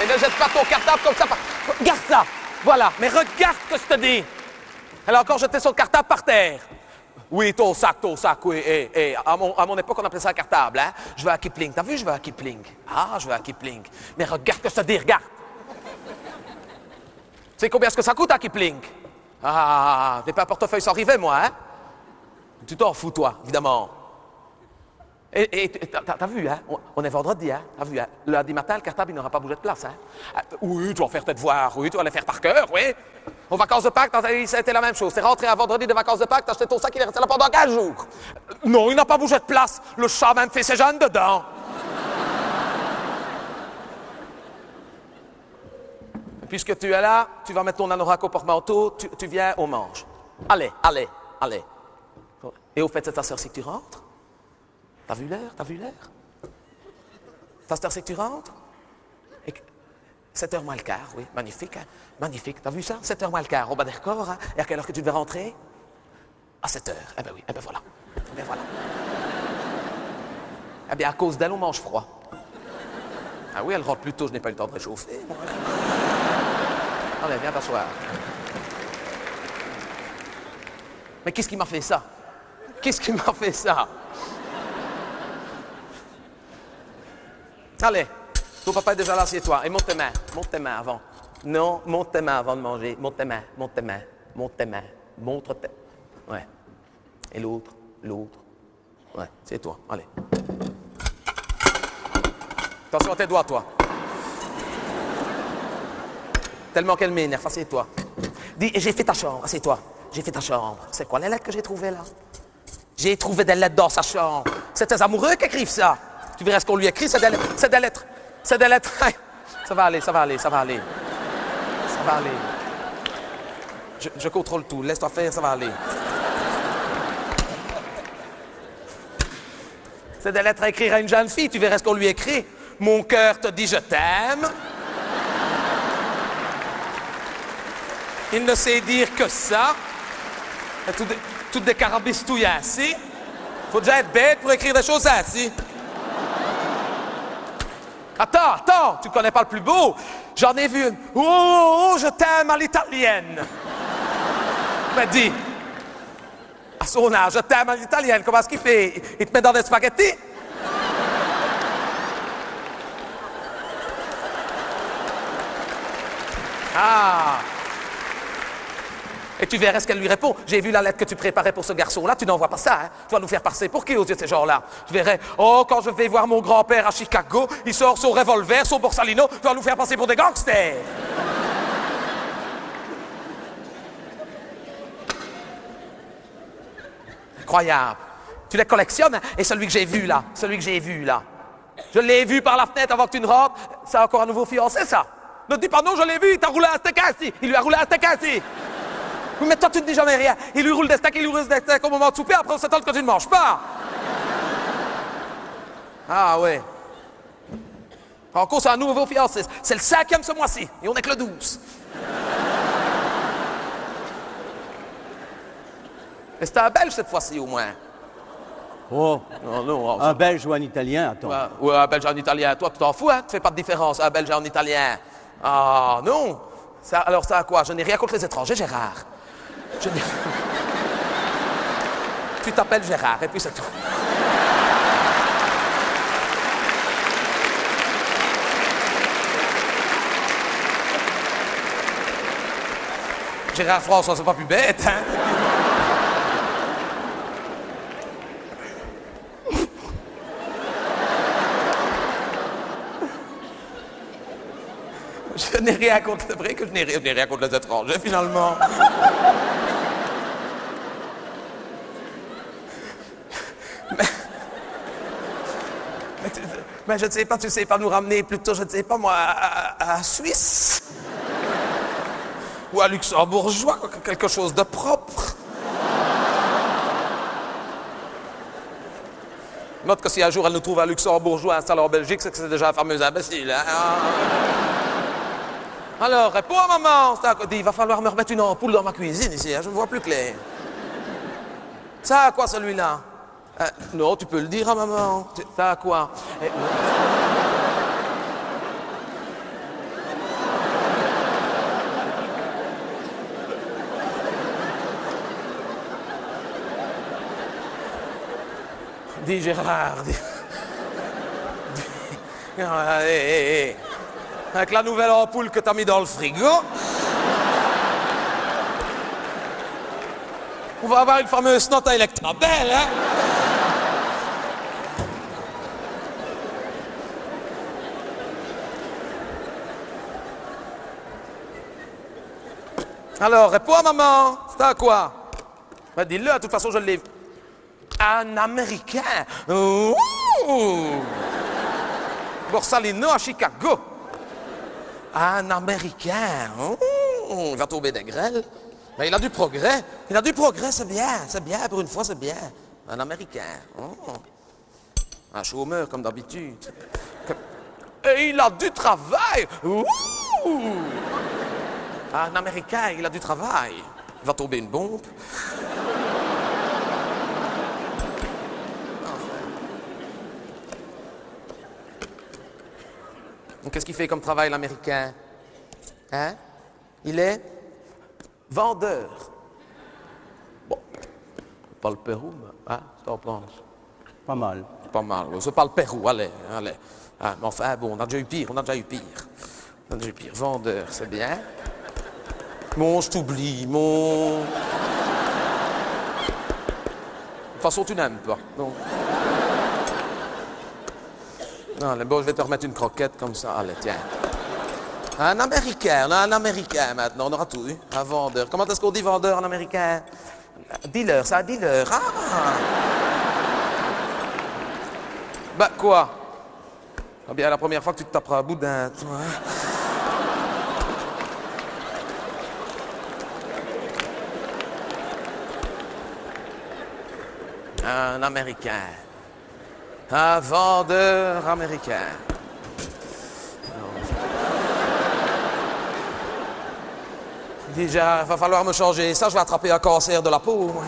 Et ne jette pas ton cartable comme ça. Regarde ça. Voilà. Mais regarde ce que je te dis. Elle a encore jeté son cartable par terre. Oui, ton sac, oui. À mon époque, on appelait ça un cartable, hein? Je vais à Kipling. T'as vu, je vais à Kipling. Ah, je vais à Kipling. Mais regarde ce que je te dis, regarde. Tu sais combien est-ce que ça coûte à Kipling? Ah, j'ai pas un portefeuille sans rivet, moi, hein? Tu t'en fous, toi, évidemment. Et t'as vu, hein? On est vendredi, hein? T'as vu, hein? Le lundi matin, le cartable, il n'aura pas bougé de place, hein? Oui, tu vas faire tes devoirs, oui, tu vas les faire par cœur, oui. Aux vacances de Pâques, ça a été la même chose. T'es rentré un vendredi de vacances de Pâques, t'as acheté ton sac, il est resté là pendant 15 jours. Non, il n'a pas bougé de place. Le chat même fait ses jeunes dedans. Puisque tu es là, tu vas mettre ton anorak au porte-manteau, tu viens au manche. Allez. Et au fait, c'est ta sœur, c'est que tu rentres? T'as vu l'heure? Ta sœur, c'est que tu rentres? 7h moins le quart, oui, magnifique, hein? Magnifique. T'as vu ça? 7h moins le quart, au bas des records, hein? Et à quelle heure que tu devais rentrer? À 7h. Eh ben oui, voilà. Eh bien, à cause d'elle, on mange froid. Ah oui, elle rentre plus tôt, je n'ai pas eu le temps de réchauffer. Moi. Allez, viens t'asseoir. Mais qu'est-ce qui m'a fait ça? Allez, ton papa est déjà là, assieds-toi. Et monte tes mains avant. Non, monte tes mains avant de manger. Monte tes mains. Montre tes... Ouais. Et l'autre. Ouais, c'est toi, allez. Attention à tes doigts, toi. Tellement qu'elle m'énerve, assieds-toi. Dis, j'ai fait ta chambre, assieds-toi. J'ai fait ta chambre. C'est quoi les lettres que j'ai trouvées là? J'ai trouvé des lettres dans sa chambre. C'est tes amoureux qui écrivent ça. Tu verras ce qu'on lui écrit, c'est des lettres. Ça va aller. Je contrôle tout, laisse-toi faire, ça va aller. C'est des lettres à écrire à une jeune fille, tu verras ce qu'on lui écrit. Mon cœur te dit je t'aime. Il ne sait dire que ça. Toutes des carabistouilles ainsi. Faut déjà être bête pour écrire des choses ainsi. Attends, tu connais pas le plus beau. J'en ai vu une. Oh, je t'aime à l'italienne. Mais dis, à son âge, je t'aime à l'italienne. Comment est-ce qu'il fait? Il te met dans des spaghettis? Ah! Et tu verras ce qu'elle lui répond. J'ai vu la lettre que tu préparais pour ce garçon-là, tu n'envoies pas ça, hein? Tu vas nous faire passer pour qui aux yeux de ces gens-là? Je verrai, quand je vais voir mon grand-père à Chicago, il sort son revolver, son Borsalino, tu vas nous faire passer pour des gangsters. Incroyable. Tu les collectionnes, hein? Et celui que j'ai vu là, je l'ai vu par la fenêtre avant que tu ne rentres, c'est encore un nouveau fiancé, ça? Ne dis pas non, je l'ai vu, il t'a roulé un steak assis. Il lui a roulé un steak assis. Oui, mais toi, tu ne dis jamais rien. Il lui roule des steaks au moment de souper, après on s'attend que tu ne manges pas. Ah ouais. Encore, c'est un nouveau fiancé. C'est le 5e ce mois-ci. Et on est que le 12. Et c'était un Belge cette fois-ci, au moins. Oh, Non, un Belge ou un Italien, attends. Ouais, un Belge et un Italien. Toi, tu t'en fous, hein? Tu fais pas de différence, un Belge et un Italien. Ah, non. Alors, ça à quoi? Je n'ai rien contre les étrangers, Gérard. Tu t'appelles Gérard, et puis c'est tout. Gérard François, c'est pas plus bête, hein? Je n'ai rien contre, c'est vrai que je n'ai rien contre les étrangers, finalement. mais je ne sais pas, tu sais pas nous ramener plutôt, je ne sais pas moi, à Suisse? Ou à luxembourgeois, quelque chose de propre. Note que si un jour elle nous trouve un luxembourgeois installé en Belgique, c'est que c'est déjà un fameux imbécile. Hein? Alors, réponds à maman. Il va falloir me remettre une ampoule dans ma cuisine ici, hein, je ne vois plus clair. Ça à quoi celui-là? Non, tu peux le dire à maman. Ça à quoi? Dis Gérard, dis. Hé. Avec la nouvelle ampoule que t'as mis dans le frigo, on va avoir une fameuse note à Electrabel, hein? Alors, réponds à maman. C'est à quoi? Ben, dis-le, de toute façon, je l'ai vu. Un Américain. Ouh! Borsalino à Chicago. Un Américain. Ouh! Il va tomber des grêles. Mais il a du progrès. Il a du progrès, c'est bien. C'est bien, pour une fois, c'est bien. Un Américain. Ouh! Un chômeur, comme d'habitude. Et il a du travail. Ouh! Un Américain, il a du travail. Il va tomber une bombe. Qu'est-ce qu'il fait comme travail, l'Américain? Hein? Il est vendeur. Bon, pas le Pérou, mais hein, t'en penses? Pas mal. Pas mal, c'est pas le Pérou, allez. Ah, mais enfin, bon, on a déjà eu pire. Vendeur, c'est bien. Mon, je t'oublie, mon... De toute façon, tu n'aimes pas, non? Non, allez, bon, je vais te remettre une croquette comme ça. Allez, tiens. Un Américain, on a un Américain maintenant, on aura tout eu. Un vendeur. Comment est-ce qu'on dit vendeur en américain? Dealer, c'est un dealer. Ah! Bah, quoi? Ah bien, la première fois que tu te taperas un boudin, toi. Un Américain. Un vendeur américain. Déjà, il va falloir me changer. Ça, je vais attraper un cancer de la peau, moi.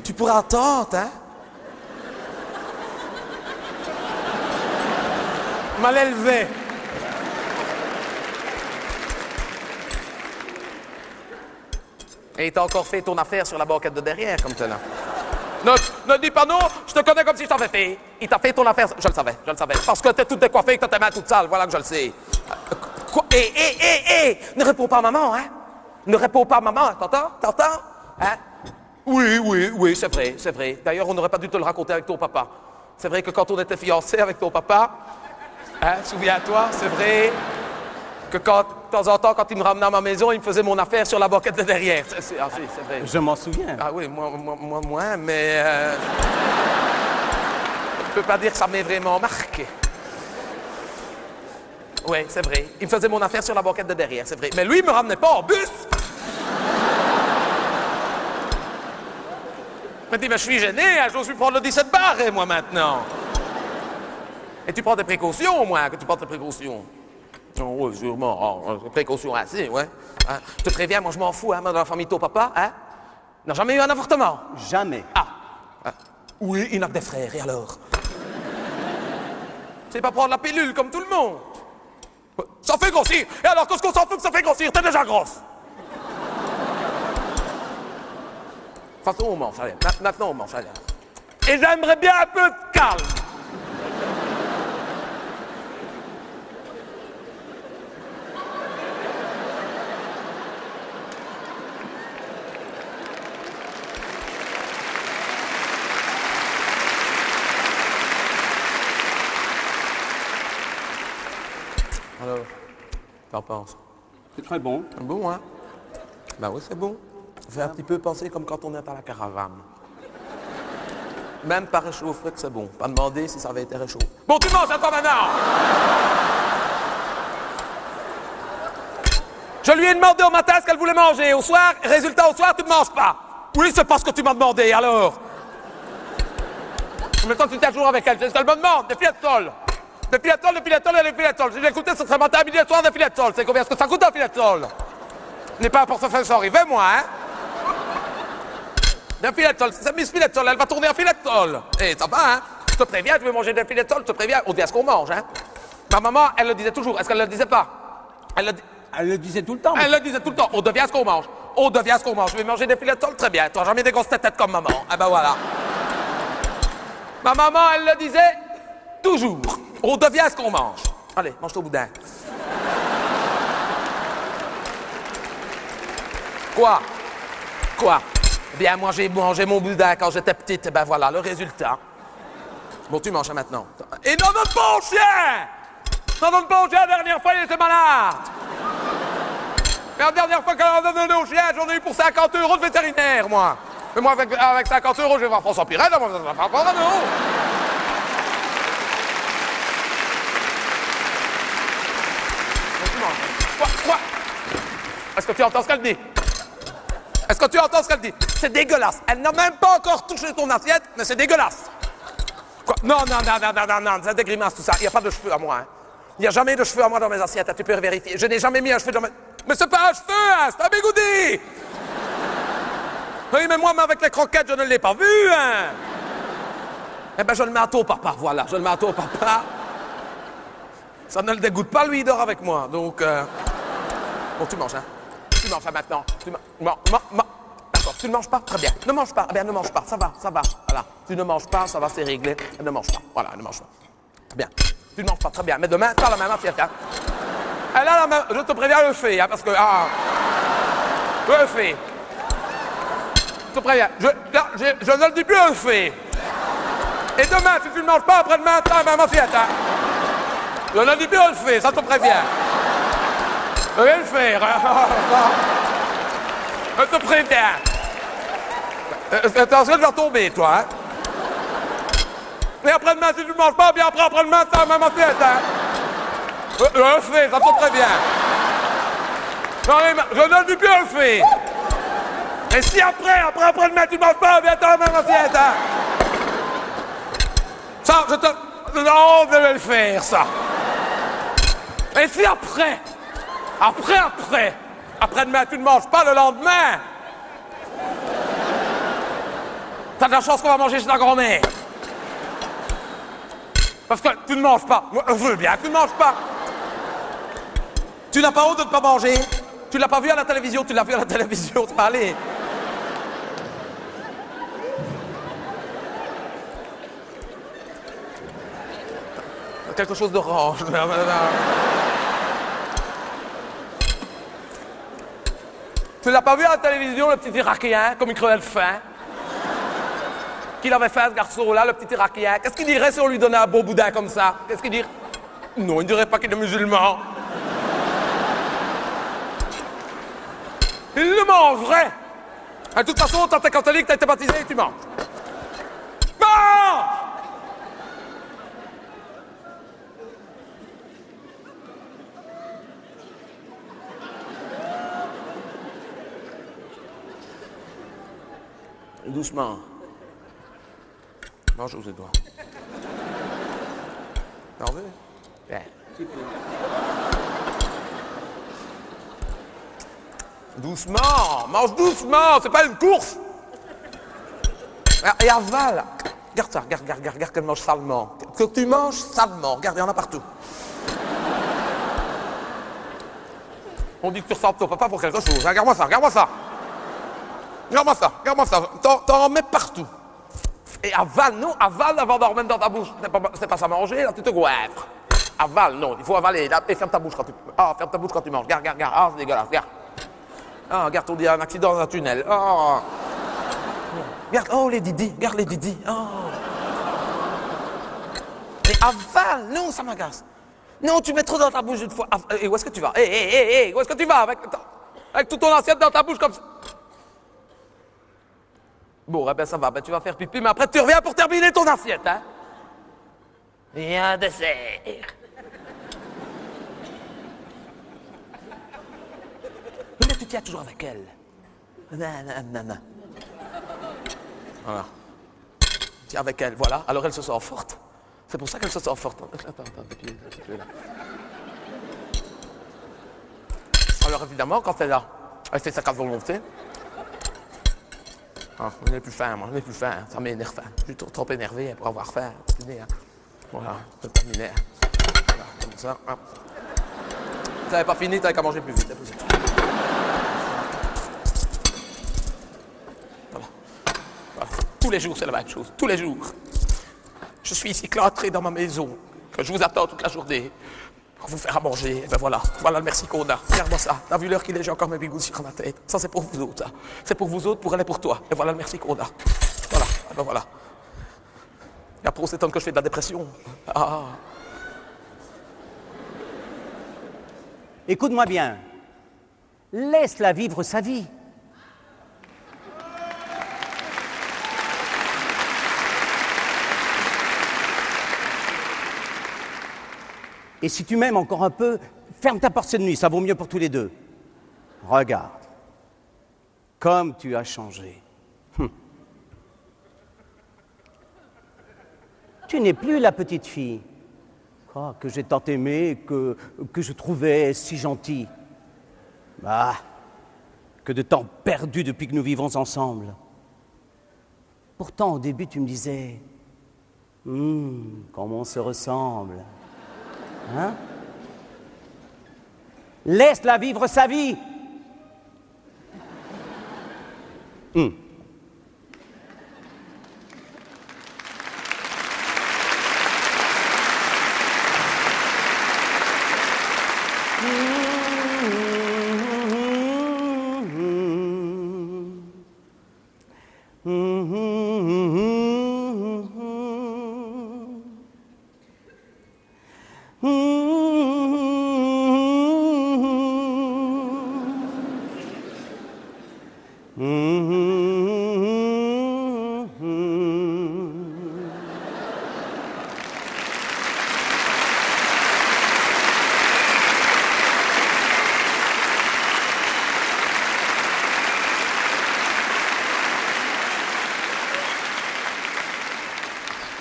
Tu pourras attendre, hein? Mal élevé. Et t'as encore fait ton affaire sur la banquette de derrière, comme ça, là. Ne dis pas non, je te connais comme si je t'avais fait. Il t'a fait ton affaire, je le savais. Parce que t'es toute décoiffée et que t'as tes mains toutes sales, voilà que je le sais. Quoi? Ne réponds pas à maman, hein? Ne réponds pas à maman, t'entends? Hein? Oui, c'est vrai. D'ailleurs, on n'aurait pas dû te le raconter avec ton papa. C'est vrai que quand on était fiancés avec ton papa, hein, souviens-toi, c'est vrai que de temps en temps, quand il me ramenait à ma maison, il me faisait mon affaire sur la banquette de derrière. C'est vrai. Je m'en souviens. Ah oui, moi, mais... peux pas dire que ça m'ait vraiment marqué. Oui, c'est vrai. Il me faisait mon affaire sur la banquette de derrière, c'est vrai. Mais lui, il me ramenait pas en bus. Il m'a dit, mais je suis gêné, hein, j'ose plus prendre le 17 barres, moi, maintenant. Et tu prends des précautions, au moins, que tu prends des précautions. Oh, oui, sûrement. Oh, précautions assez, ouais. Hein? Je te préviens, moi, je m'en fous, hein, dans la famille de ton papa, hein. N'a jamais eu un avortement. Jamais. Ah. Oui, il n'a que des frères, et alors? C'est pas prendre la pilule comme tout le monde. Ça fait grossir. Et alors, qu'est-ce qu'on s'en fout que ça fait grossir? T'es déjà grosse. De toute façon, on mange, allez. Maintenant, on mange, allez. Et j'aimerais bien un peu de calme. Alors, t'en penses? C'est très bon. C'est bon, hein? Ben oui, c'est bon. Ça fait un petit peu penser comme quand on est à la caravane. Même pas réchauffé que c'est bon. Pas demander si ça avait été réchauffé. Bon, tu manges à toi maintenant! Je lui ai demandé au matin ce qu'elle voulait manger. Au soir, résultat, au soir, tu ne manges pas. Oui, c'est pas ce que tu m'as demandé, alors. En même temps, tu tiens toujours avec elle. C'est ce qu'elle me demande, des filets de sol. Des filets de sol, des filets de sol et des filets de sol. Si j'ai écouté, ce serait matin, midi et soir, des filets de sol. C'est combien est-ce que ça coûte un filet de sol? Ce n'est pas un portefeuille sans rivet, moi, hein? D'un filet de sol, c'est Miss Filet de sol, elle va tourner un filet de sol. Eh, ça va, hein? Je te préviens, tu veux manger des filets de sol, je te préviens, on dit à ce qu'on mange, hein? Ma maman, elle le disait toujours, est-ce qu'elle le disait pas? Elle le disait tout le temps. Elle le disait tout le temps, on devient ce qu'on mange. On devient ce qu'on mange. Je vais manger des filets de sol, très bien. Toi, jamais des grosses têtes comme maman. Ah ben voilà. Ma maman, elle le disait toujours. On devient ce qu'on mange. Allez, mange ton boudin. Quoi? Quoi? Eh bien, moi, j'ai mangé mon boudin quand j'étais petite. Et ben voilà, le résultat. Bon, tu manges maintenant. Et non, notre bon chien! Non, notre bon chien, la dernière fois, il était malade. Mais la dernière fois qu'on a donné au chien, j'en ai eu pour 50 € de vétérinaire, moi. Mais moi, avec 50 €, je vais voir François Pirel, moi, ça va faire pas non. Quoi? Est-ce que tu entends ce qu'elle dit? Est-ce que tu entends ce qu'elle dit? C'est dégueulasse. Elle n'a même pas encore touché ton assiette, mais c'est dégueulasse. Quoi? Non, c'est des grimaces, tout ça. Il n'y a pas de cheveux à moi, hein. Il n'y a jamais de cheveux à moi dans mes assiettes, hein. Tu peux vérifier. Je n'ai jamais mis un cheveu dans mes... Mais c'est pas un cheveu, hein, c'est un bigoudi! Oui, mais moi, avec les croquettes, je ne l'ai pas vu, hein! Eh ben, je le mets à ton papa, voilà, je le mets à ton papa. Ça ne le dégoûte pas, lui, il dort avec moi, donc... Bon, tu manges, hein? Tu manges, hein, maintenant. D'accord, tu ne manges pas? Très bien. Ne mange pas, eh bien, ne mange pas, ça va, voilà. Tu ne manges pas, ça va, c'est réglé. Ne mange pas, voilà, ne mange pas. Bien. Tu ne manges pas, très bien. Mais demain, tu as la même assiette, hein? Elle a la même... Je te préviens, le fait, hein, parce que... le fait. Je te préviens. Je ne le dis plus, le fait. Et demain, si tu ne manges pas, après-demain, tu as la même assiette, hein? Je ne le dis plus, le fait, ça te prévient. Je vais le faire. Je te préviens. Attention, tu vas tomber, toi, hein? Et après-demain, si tu ne manges pas, bien après-demain, tu as la même assiette, hein? Je le fais, ça te prévient. Je ne le dis plus, je le fais. Et si après-demain, tu ne manges pas, bien t'as la même assiette, hein? Ça, non, je vais le faire, ça. Et si après-demain, tu ne manges pas le lendemain, t'as de la chance qu'on va manger chez ta grand-mère. Parce que tu ne manges pas. Je veux bien que tu ne manges pas. Tu n'as pas honte de ne pas manger? Tu l'as pas vu à la télévision? Tu l'as vu à la télévision, ça va aller. Quelque chose d'orange. Tu l'as pas vu à la télévision, le petit Irakien, comme il crevait de faim? Qu'il avait fait, ce garçon-là, le petit Irakien. Qu'est-ce qu'il dirait si on lui donnait un beau boudin comme ça? Qu'est-ce qu'il dirait? Non, il ne dirait pas qu'il est musulman. Il le mangerait. De toute façon, quand t'es catholique, t'as été baptisé et tu manges. Mange! Doucement. Mange aux doigts. T'en veux? Bien. Doucement, mange doucement, c'est pas une course. Et avale. Regarde ça, regarde qu'elle mange salement. Que tu manges salement, regarde, il y en a partout. On dit que tu ressembles ton papa pour quelque chose. Hein. Regarde-moi ça, regarde-moi ça. Regarde-moi ça. T'en mets partout. Et avale, non, avale avant d'en remettre dans ta bouche. C'est pas ça manger, là, tu te goitres. Avale, non, il faut avaler. Là, et ferme ta bouche quand tu... Ah, ferme ta bouche quand tu manges. Regarde. Ah, c'est dégueulasse, regarde. Ah, regarde, on dit un accident dans un tunnel. Oh. Regarde, oh, les didis, regarde les didis. Oh. Mais avale, non, ça m'agace. Non, tu mets trop dans ta bouche une fois. Et où est-ce que tu vas? Où est-ce que tu vas avec toute ton assiette dans ta bouche comme ça? Bon, eh ben ça va, ben tu vas faire pipi, mais après tu reviens pour terminer ton assiette, hein? Et un dessert. Mais tu tiens toujours avec elle. Non. Voilà. Tiens avec elle, voilà. Alors elle se sent forte. C'est pour ça qu'elle se sent forte. Attends, là. Alors évidemment, quand elle fait sa carte volonté. Ah, on n'est plus faim, moi, on n'est plus faim. Ça m'énerve. Je suis trop énervé pour avoir faim. Voilà, c'est terminé. Voilà, comme ça. Hop. Tu n'avais pas fini, tu n'avais qu'à manger plus vite. Voilà. Tous les jours, c'est la même chose. Tous les jours. Je suis ici cloîtré dans ma maison, que je vous attends toute la journée pour vous faire à manger. Et ben voilà le merci qu'on a. Regarde-moi ça. T'as vu l'heure qu'il est, j'ai encore mes bigouilles sur ma tête. Ça, c'est pour vous autres, ça. C'est pour vous autres, pour elle et pour toi. Et voilà le merci qu'on a. Voilà, et ben voilà. Et après, c'est tant que je fais de la dépression. Ah. Écoute-moi bien. Laisse-la vivre sa vie. Et si tu m'aimes encore un peu, ferme ta porte cette nuit, ça vaut mieux pour tous les deux. Regarde, comme tu as changé. Tu n'es plus la petite fille que j'ai tant aimée, que je trouvais si gentille. Ah, que de temps perdu depuis que nous vivons ensemble. Pourtant, au début, tu me disais, comment on se ressemble. Hein? Laisse-la vivre sa vie.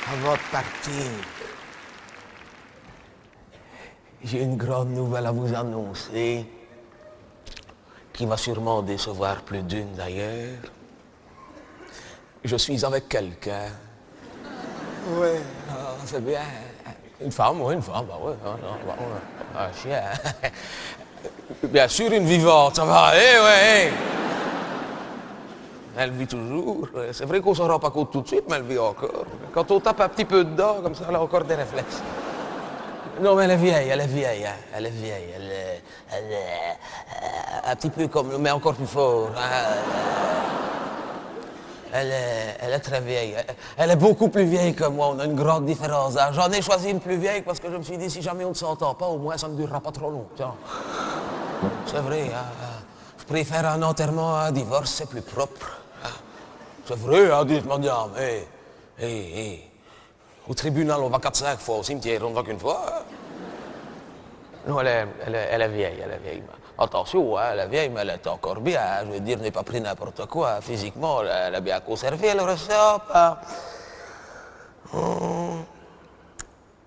Avant de partir, j'ai une grande nouvelle à vous annoncer, qui va sûrement décevoir plus d'une d'ailleurs. Je suis avec quelqu'un. Oui, c'est bien. Une femme, oui, une femme, bah oui. Un chien. Bien sûr, une vivante, ça va, ouais. Elle vit toujours. C'est vrai qu'on ne s'en rend pas compte tout de suite, mais elle vit encore. Quand on tape un petit peu dedans, comme ça, elle a encore des réflexes. Non, mais elle est vieille. Hein. Elle est vieille. Elle est un petit peu comme, mais encore plus fort. Hein. Elle est très vieille. Elle est beaucoup plus vieille que moi. On a une grande différence. Hein. J'en ai choisi une plus vieille parce que je me suis dit, si jamais on ne s'entend pas, au moins ça ne durera pas trop longtemps. C'est vrai. Hein. Je préfère un enterrement à un divorce, c'est plus propre. C'est vrai, hein, dites-moi bien, mais... Au tribunal, on va 4-5 fois, au cimetière, on ne va qu'une fois. Hein. Non, elle est vieille. Attention, hein, la vieille, mais elle est encore bien. Je veux dire, n'est pas pris n'importe quoi. Physiquement, elle a bien conservé le ressort. Hein.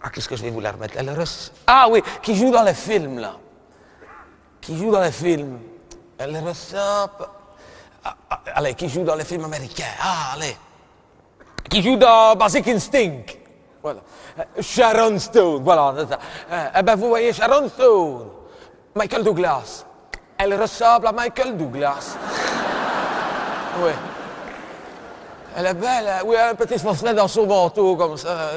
Ah, qu'est-ce que je vais vous la remettre? Ah oui, qui joue dans les films, là. Qui joue dans les films. Elle ressort. Allez, qui joue dans les films américains. Ah, allez. Qui joue dans Basic Instinct. Voilà. Sharon Stone, voilà, c'est ça. Eh ben, vous voyez, Sharon Stone. Michael Douglas. Elle ressemble à Michael Douglas. Oui. Elle est belle, oui, un petit fourcelet dans son manteau, comme ça.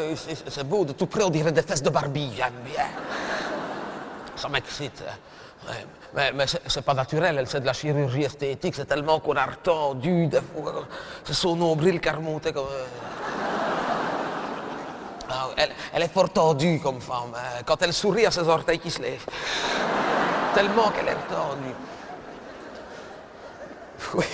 C'est beau, de tout près, on dirait des fesses de Barbie, j'aime bien. Ça m'excite. Ouais. Mais c'est pas naturel, c'est de la chirurgie esthétique, c'est tellement qu'on a retendu, c'est son nombril qui a remonté comme... Ah, elle est fort tendue comme femme. Hein. Quand elle sourit, il y a ses orteils qui se lèvent. Tellement qu'elle est retendue. Oui.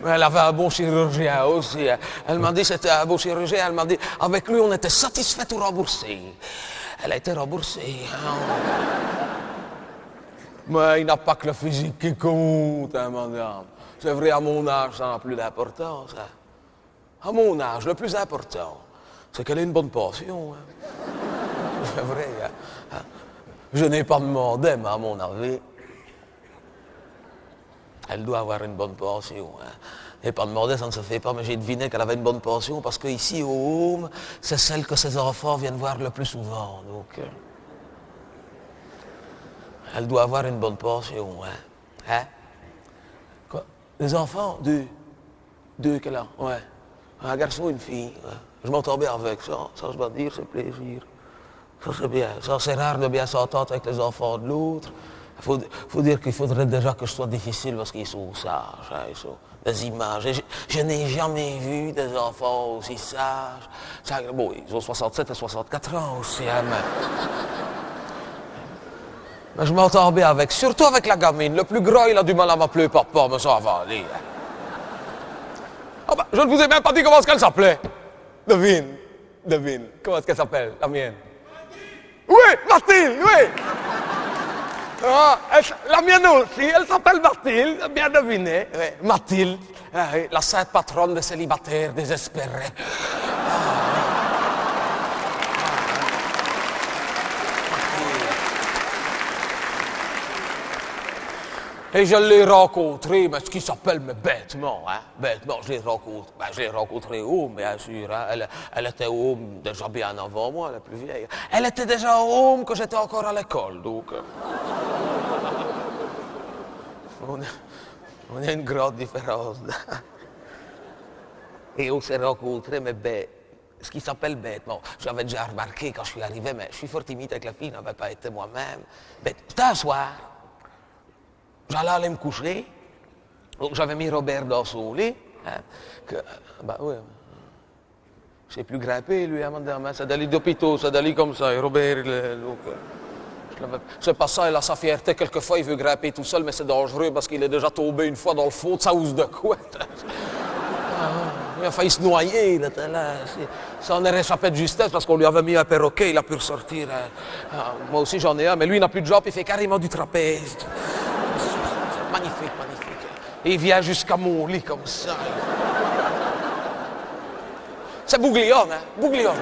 Elle avait un bon chirurgien aussi. Elle m'a dit c'était un bon chirurgien. Elle m'a dit avec lui, on était satisfait ou remboursé. Elle a été remboursée. Hein. Mais il n'a pas que le physique qui compte, hein, madame. C'est vrai, à mon âge, ça n'a plus d'importance. Hein. À mon âge, le plus important, c'est qu'elle ait une bonne pension. Hein. C'est vrai. Hein. Je n'ai pas demandé, mais à mon avis, elle doit avoir une bonne pension. Hein. Je n'ai pas demandé, ça ne se fait pas, mais j'ai deviné qu'elle avait une bonne pension parce qu'ici, au Home, c'est celle que ses enfants viennent voir le plus souvent. Donc, elle doit avoir une bonne pension. Hein? Quoi? Les enfants? Deux qu'elle a? Ouais. Un garçon et une fille. Ouais. Je m'entends bien avec ça. Ça, je dois dire, c'est plaisir. Ça, c'est bien. Ça, c'est rare de bien s'entendre avec les enfants de l'autre. Il faut dire qu'il faudrait déjà que je sois difficile parce qu'ils sont sages. Hein, ils sont des images. Et je n'ai jamais vu des enfants aussi sages. Ça, bon, ils ont 67 et 64 ans aussi. Hein, mais je m'entends bien avec, surtout avec la gamine. Le plus gros, il a du mal à m'appeler papa, mais ça va aller. Oh ben, je ne vous ai même pas dit comment est-ce qu'elle s'appelait. Devine. Comment est-ce qu'elle s'appelle, la mienne? Oui, Mathilde, oui. Ah, la mienne aussi, elle s'appelle Mathilde, bien deviné. Oui, Mathilde, oui, la sainte patronne des célibataires désespérés. Et je l'ai rencontré, mais ce qui s'appelle, mais bêtement, hein, bêtement, je l'ai rencontré Home, bien sûr, hein, elle était Home déjà bien avant moi, la plus vieille. Elle était déjà Home que j'étais encore à l'école, donc... on a une grande différence. Et on s'est rencontrés, mais bête. Ce qui s'appelle bêtement. J'avais déjà remarqué quand je suis arrivé, mais je suis fort timide avec la fille, n'avais pas été moi-même. Bête. C'était un soir. J'allais aller me coucher, donc j'avais mis Robert dans son lit, hein, bah oui, je sais plus grimper lui, hein, madame, c'est des lits d'hôpitaux, c'est des lits comme ça, et Robert, c'est pas ça, il a sa fierté, quelquefois il veut grimper tout seul, mais c'est dangereux parce qu'il est déjà tombé une fois dans le fond de sa housse de couette. Il a failli se noyer, il était là. Ça en est réchappé de justesse parce qu'on lui avait mis un perroquet, il a pu ressortir. Moi aussi j'en ai un, mais lui il n'a plus de jambes, il fait carrément du trapèze. Magnifique. Et il vient jusqu'à mon lit comme ça. C'est Bouglione, hein? Bouglione.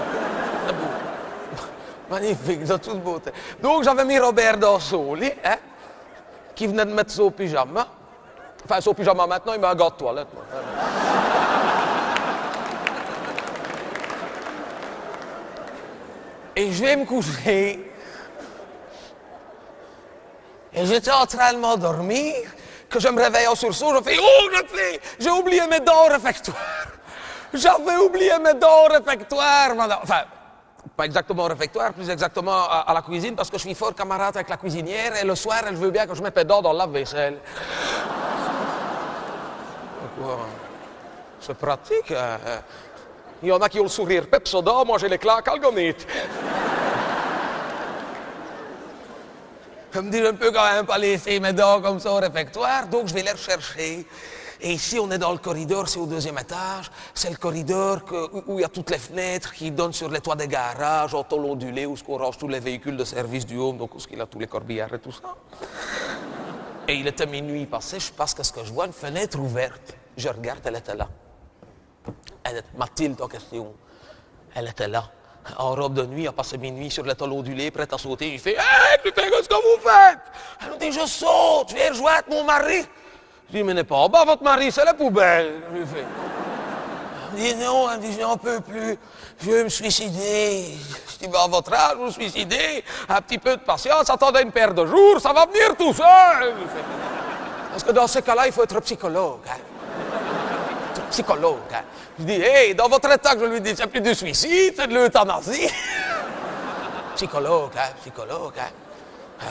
Magnifique, de toute beauté. Donc j'avais mis Robert dans son lit, hein, qui venait de mettre son pyjama. Enfin, son pyjama maintenant, il met un gars de toilette. Moi. Et je vais me coucher. Et j'étais en train de m'endormir, que je me réveille en sursaut, je fais « Oh, j'ai oublié mes dents au réfectoire! J'avais oublié mes dents au réfectoire, madame! » Enfin, pas exactement au réfectoire, plus exactement à la cuisine, parce que je suis fort camarade avec la cuisinière, et le soir, elle veut bien que je mette mes dents dans le lave-vaisselle. C'est pratique. Il y en a qui ont le sourire Pepsodent, moi j'ai les claques Algonite. Je me dis, je ne peux quand même pas laisser mes dents comme ça au réfectoire, donc je vais les rechercher. Et ici, on est dans le corridor, c'est au 2e étage. C'est le corridor où il y a toutes les fenêtres qui donnent sur les toits des garages, en tôle ondulée, où on range tous les véhicules de service du Home, donc où il y a tous les corbillards et tout ça. Et il était minuit passé, je passe qu'est-ce que je vois, une fenêtre ouverte. Je regarde, elle était là. Mathilde en question. Elle était là. En robe de nuit, a passé minuit sur l'étal ondulé, prête à sauter. Il fait « Hey, putain, qu'est-ce que vous faites ?» Elle me dit « Je saute, je viens rejoindre mon mari. » Je dis « Mais n'est pas en bas, votre mari, c'est la poubelle. » Je lui fais. Elle me dit « Non, elle me dit « Je n'en peux plus, je veux me suicider. » Je dis « À votre âge, vous suicidez, un petit peu de patience, attendez une paire de jours, ça va venir tout seul. » Parce que dans ce cas-là, il faut être psychologue. Hein. Psychologue. Hein. Je dis, hey, dans votre état, je lui dis, c'est plus du suicide, c'est de l'euthanasie. Psychologue, hein, psychologue. Hein.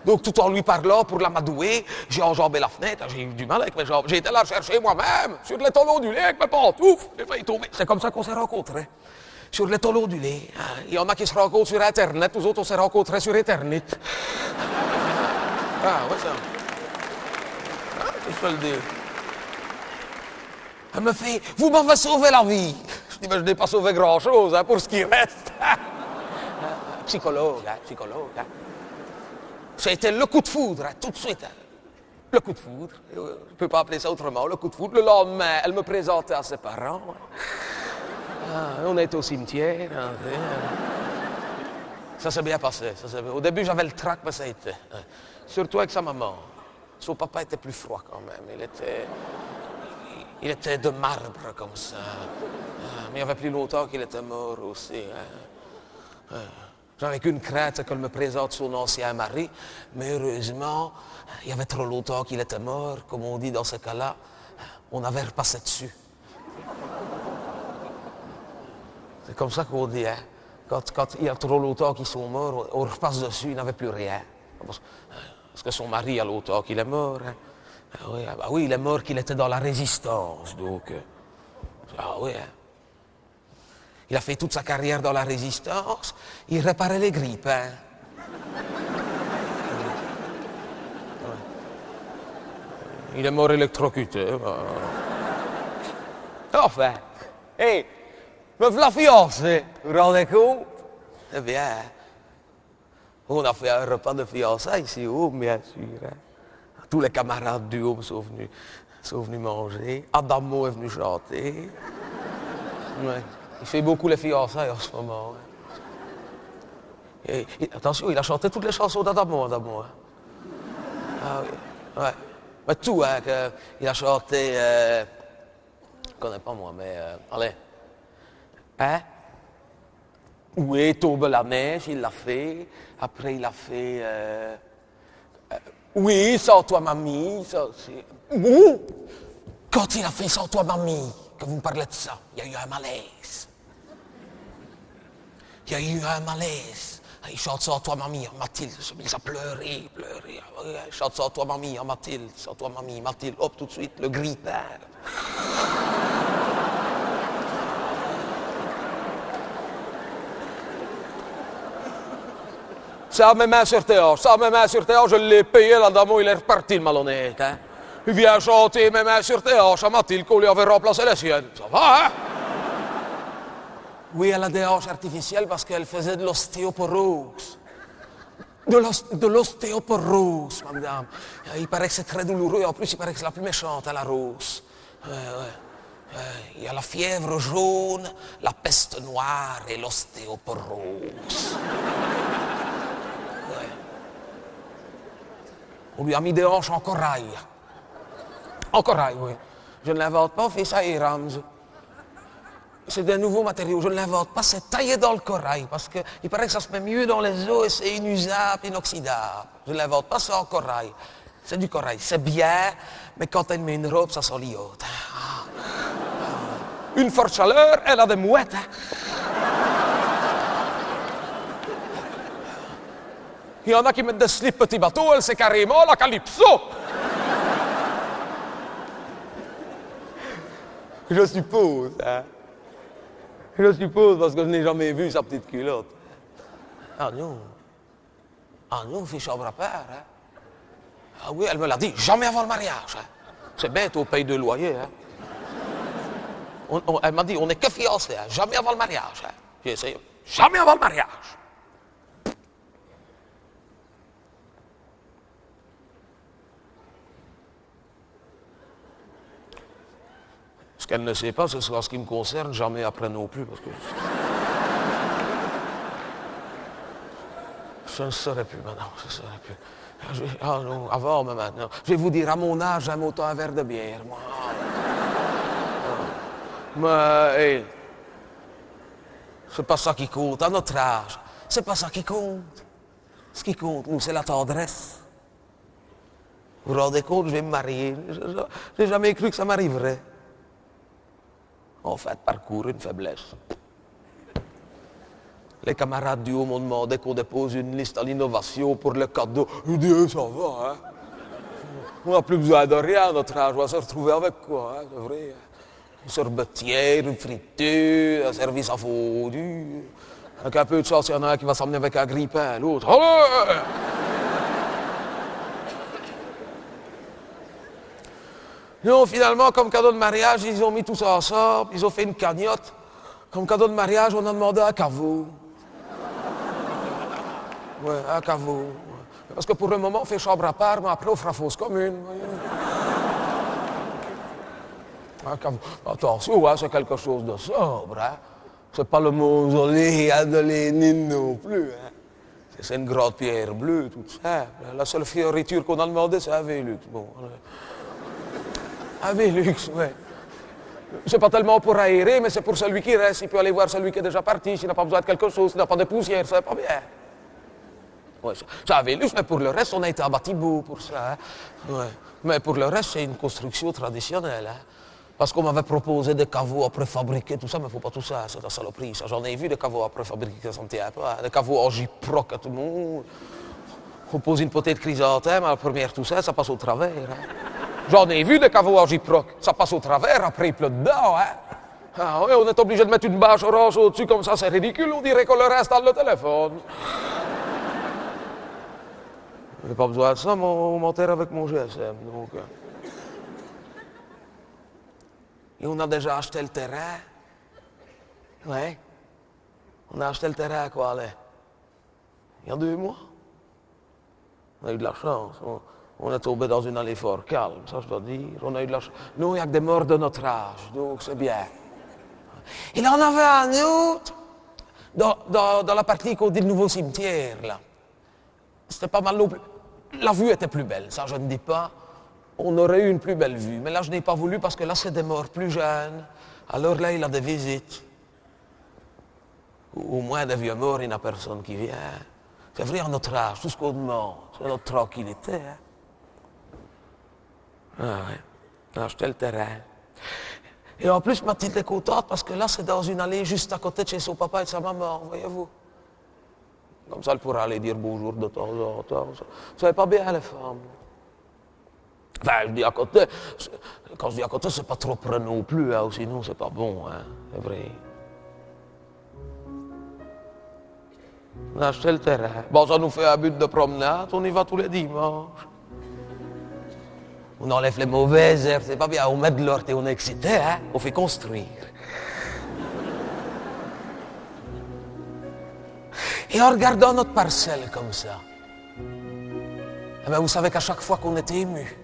Donc, tout en lui parlant pour l'amadouer, j'ai enjambé la fenêtre, j'ai eu du mal avec mes jambes. J'ai été la chercher moi-même, sur l'étal ondulé avec mes pantoufles. J'ai failli tomber. C'est comme ça qu'on s'est rencontrés. Sur l'étal ondulé. Il y en a qui se rencontrent sur Internet, nous autres, on s'est rencontrés sur Internet. Ah, ouais, ça. Je peux le dire. Elle me fait, vous m'avez sauvé la vie. Je dis, mais je n'ai pas sauvé grand-chose hein, pour ce qui reste. Psychologue, hein, psychologue. Hein. C'était le coup de foudre, hein, tout de suite. Hein. Le coup de foudre. Je ne peux pas appeler ça autrement, le coup de foudre. Le lendemain, elle me présentait à ses parents. Hein. On était au cimetière. Hein. Ça s'est bien passé. Au début, j'avais le trac, mais ça a été. Hein. Surtout avec sa maman. Son papa était plus froid quand même. Il était de marbre comme ça. Mais il y avait plus longtemps qu'il était mort aussi. J'avais qu'une crainte, c'est qu'elle me présente son ancien mari. Mais heureusement, il y avait trop longtemps qu'il était mort. Comme on dit dans ce cas-là, on avait repassé dessus. C'est comme ça qu'on dit. Hein. Quand il y a trop longtemps qu'ils sont morts, on repasse dessus, il n'avait plus rien. Parce que son mari, il y a longtemps qu'il est mort. Hein. Ah oui, il est mort qu'il était dans la résistance, donc. Ah oui. Hein. Il a fait toute sa carrière dans la résistance. Il réparait les grippes. Hein. Il est mort électrocuté. Enfin, hé, me voilà fiancé, vous vous rendez compte? Eh bien, on a fait un repas de fiançailles ici haut, bien sûr. Hein. Tous les camarades du home sont venus manger. Adamo est venu chanter. Ouais. Il fait beaucoup les fiançailles en ce moment. Hein. Et, attention, il a chanté toutes les chansons d'Adamo. Hein. Ah oui, ouais. Mais tout, hein, il a chanté... je ne connais pas moi, mais... allez. Hein? Oui, tombe la neige, il l'a fait. Après, il a fait... oui, sans toi, mamie. Ça, quand il a fait sans toi, mamie, que vous me parlez de ça, il y a eu un malaise. Il y a eu un malaise. Il chante sans toi, mamie, Mathilde. Il se met à pleurer. Il chante sans toi, mamie, Mathilde. Sans toi, mamie, Mathilde. Hop, tout de suite, le grippin. Ça mes mains sur tes hanches, je l'ai payé, l'Adamo, il est reparti, le malhonnête. Hein. Il vient chanter mes mains sur tes hanches à Mathilde, qu'on lui avait remplacé les siennes. Ça va, hein? Oui, elle a des hanches artificielles parce qu'elle faisait de l'ostéoporose. De l'ostéoporose, madame. Il paraît que c'est très douloureux, en plus, il paraît que c'est la plus méchante, hein, la rose. Il y a la fièvre jaune, la peste noire et l'ostéoporose. On lui a mis des hanches en corail. En corail, oui. Je ne l'invente pas, on fait ça à Rams. C'est des nouveaux matériaux, je ne l'invente pas, c'est taillé dans le corail, parce qu'il paraît que ça se met mieux dans les os et c'est inusable, inoxydable. Je ne l'invente pas, c'est en corail. C'est du corail, c'est bien, mais quand elle met une robe, ça sent l'iode. Une forte chaleur, elle a des mouettes. Il y en a qui mettent des slips petits bateaux, elle c'est carrément la calypso. Je suppose, hein. Je suppose, parce que je n'ai jamais vu sa petite culotte. Ah non, fait chambre à part, hein. Ah oui, elle me l'a dit, jamais avant le mariage. Hein. C'est bête, on paye 2 loyers, hein. Elle m'a dit, on n'est que fiancés, hein, jamais avant le mariage. Hein. J'ai essayé, jamais avant le mariage. qu'elle ne sait pas, ce soit ce qui me concerne, jamais après non plus, parce que... Je ne saurais plus maintenant, je ne saurais plus. Ah non, avant, mais maintenant. Je vais vous dire, à mon âge, j'aime autant un verre de bière, moi. Mais, hey, c'est pas ça qui compte, à notre âge. C'est pas ça qui compte. Ce qui compte, nous, c'est la tendresse. Vous vous rendez compte, je vais me marier. J'ai jamais cru que ça m'arriverait. En fait, parcours une faiblesse. Les camarades du haut m'ont demandé qu'on dépose une liste à l'innovation pour le cadeau. Je dis, ça va, hein. On n'a plus besoin de rien à notre âge. On va se retrouver avec quoi, hein, c'est vrai. Une sorbetière, une friture, un service à fondu. Avec un peu de chance, il y en a un qui va s'emmener avec un grille-pain, l'autre. Allez! Non, finalement, comme cadeau de mariage, ils ont mis tout ça ensemble, ils ont fait une cagnotte. Comme cadeau de mariage, on a demandé un caveau. Ouais, un caveau. Parce que pour le moment, on fait chambre à part, mais après, on fera fosse commune. Un caveau. Attention, hein, c'est quelque chose de sobre. Hein. C'est pas le mausolée de Lénine non plus. Hein. C'est une grande pierre bleue, toute simple. La seule fioriture qu'on a demandé, c'est un Vélux. Bon, un Vélux, ouais. C'est pas tellement pour aérer, mais c'est pour celui qui reste. Il peut aller voir celui qui est déjà parti, s'il n'a pas besoin de quelque chose, s'il n'a pas de poussière, ça va pas bien. Ouais, c'est un Vélux, mais pour le reste, on a été à Batibo pour ça. Hein. Ouais. Mais pour le reste, c'est une construction traditionnelle. Hein. Parce qu'on m'avait proposé des caveaux à préfabriquer, tout ça, mais il ne faut pas tout ça, c'est la saloperie. J'en ai vu des caveaux à préfabriquer, ça me tient pas. Des caveaux en gyproc à tout le monde. On pose une potée de chrysanthème, à la première tout ça, ça passe au travers. Hein. J'en ai vu des caveaux en gyproc, ça passe au travers, après il pleut dedans. Hein. Ah ouais, on est obligé de mettre une bâche orange au-dessus comme ça, c'est ridicule, on dirait qu'on leur installe le téléphone. J'ai pas besoin de ça, on m'enterre avec mon GSM. Donc, Et on a déjà acheté le terrain. Ouais. On a acheté le terrain à quoi, là? Il y a 2 mois. On a eu de la chance. On est tombé dans une allée fort calme, ça je dois dire. On a eu de la chance. Nous, il n'y a que des morts de notre âge, donc c'est bien. Il en avait un autre dans la partie qu'on dit le nouveau cimetière, là. C'était pas mal non plus. La vue était plus belle, ça je ne dis pas. On aurait eu une plus belle vue. Mais là, je n'ai pas voulu parce que là, c'est des morts plus jeunes. Alors là, il a des visites. Au moins, des vieux morts, il n'y a personne qui vient. C'est vrai, à notre âge, tout ce qu'on demande, c'est notre tranquillité. Hein. Ah ouais, acheter le terrain. Et en plus, Mathilde est contente parce que là, c'est dans une allée juste à côté de chez son papa et de sa maman, voyez-vous. Comme ça, elle pourra aller dire bonjour de temps en temps. Ça n'est pas bien, les femmes. Enfin, je dis à côté, quand je dis à côté, c'est pas trop près non plus, hein, sinon c'est pas bon, hein, c'est vrai. On a acheté le terrain. Bon, ça nous fait un but de promenade, on y va tous les dimanches. On enlève les mauvaises herbes, c'est pas bien, on met de l'ordre et on est excité, hein, on fait construire. Et en regardant notre parcelle comme ça, eh bien, vous savez qu'à chaque fois qu'on était ému,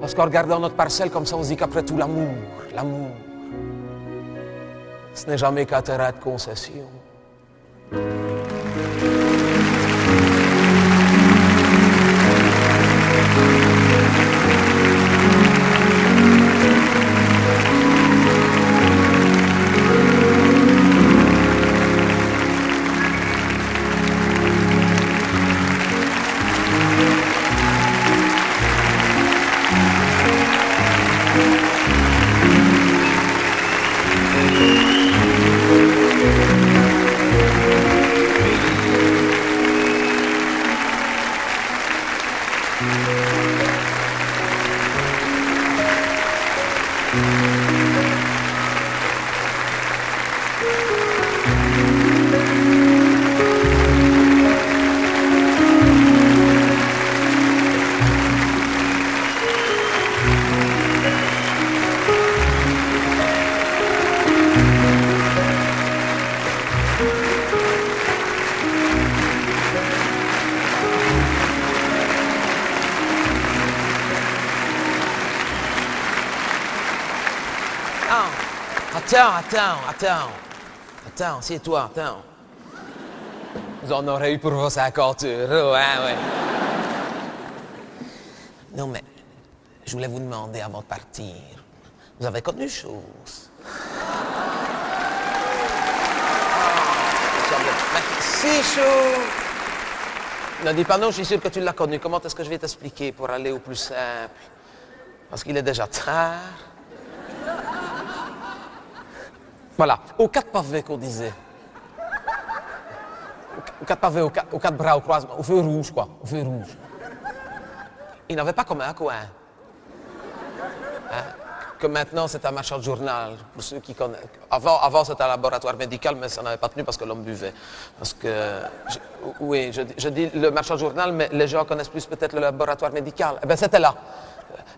parce qu'en regardant notre parcelle comme ça, on se dit qu'après tout, l'amour, ce n'est jamais qu'un terrain de concession. Attends, assieds-toi, attends. Vous en aurez eu pour vos 50 €, hein, ouais. Non, mais je voulais vous demander avant de partir, vous avez connu chose? Si chaud! Ne dis pas non, je suis sûr que tu l'as connu. Comment est-ce que je vais t'expliquer pour aller au plus simple? Parce qu'il est déjà tard. Voilà, aux 4 pavés qu'on disait. Aux 4 pavés, aux 4 bras au croisement, au feu rouge, quoi, au feu rouge. Il n'avait pas comme un coin. Hein? Que maintenant, c'est un marchand de journal, pour ceux qui connaissent. Avant c'était un laboratoire médical, mais ça n'avait pas tenu parce que l'homme buvait. Parce que, je dis le marchand de journal, mais les gens connaissent plus peut-être le laboratoire médical. Eh bien, c'était là.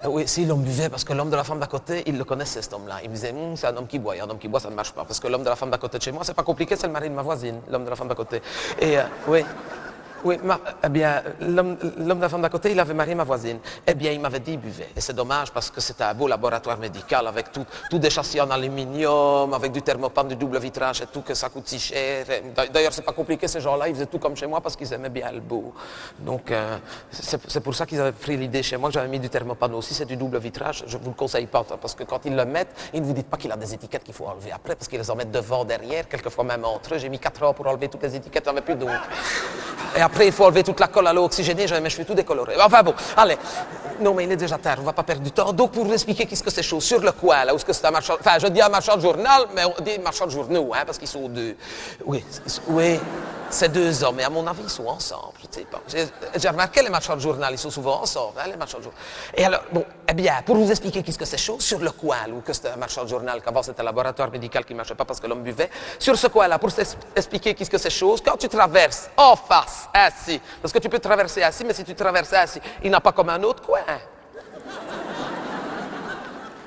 Oui, si l'homme buvait, parce que l'homme de la femme d'à côté, il le connaissait, cet homme-là. Il me disait, c'est un homme qui boit. Et un homme qui boit, ça ne marche pas. Parce que l'homme de la femme d'à côté de chez moi, c'est pas compliqué, c'est le mari de ma voisine, l'homme de la femme d'à côté. Et, eh bien, l'homme de la femme d'à côté, il avait marié ma voisine. Eh bien, il m'avait dit, il buvait. Et c'est dommage parce que c'était un beau laboratoire médical avec tout des châssis en aluminium, avec du thermopane, du double vitrage et tout, que ça coûte si cher. D'ailleurs, c'est pas compliqué, ces gens-là, ils faisaient tout comme chez moi parce qu'ils aimaient bien le beau. Donc, c'est pour ça qu'ils avaient pris l'idée chez moi que j'avais mis du thermopane aussi, c'est du double vitrage. Je vous le conseille pas, parce que quand ils le mettent, ils ne vous disent pas qu'il a des étiquettes qu'il faut enlever après, parce qu'ils les en mettent devant, derrière, quelquefois même entre eux. J'ai mis 4 heures pour enlever toutes les étiquettes, j'en avais plus donc. Et après, il faut enlever toute la colle à l'eau oxygénée, j'avais mes cheveux tout décolorés. Enfin bon, allez. Non, mais il est déjà tard, on ne va pas perdre du temps. Donc, pour vous expliquer qu'est-ce que c'est chaud, sur le coin, là, où est-ce que c'est un marchand... Enfin, je dis un marchand de journal, mais on dit marchand de journaux, hein, parce qu'ils sont deux. Oui, c'est 2 hommes, mais à mon avis, ils sont ensemble. Je sais pas. J'ai remarqué les marchands de journal, ils sont souvent ensemble, hein, les marchands de journal. Et alors, bon, eh bien, pour vous expliquer qu'est-ce que c'est chaud, sur le coin, où que c'était un marchand de journal, qu'avant c'était un laboratoire médical qui ne marchait pas parce que l'homme buvait, sur ce coin-là, pour expliquer qu'est-ce que c'est chaud, quand tu traverses en face, assis, parce que tu peux traverser assis, mais si tu traverses assis, il n'a pas comme un autre coin.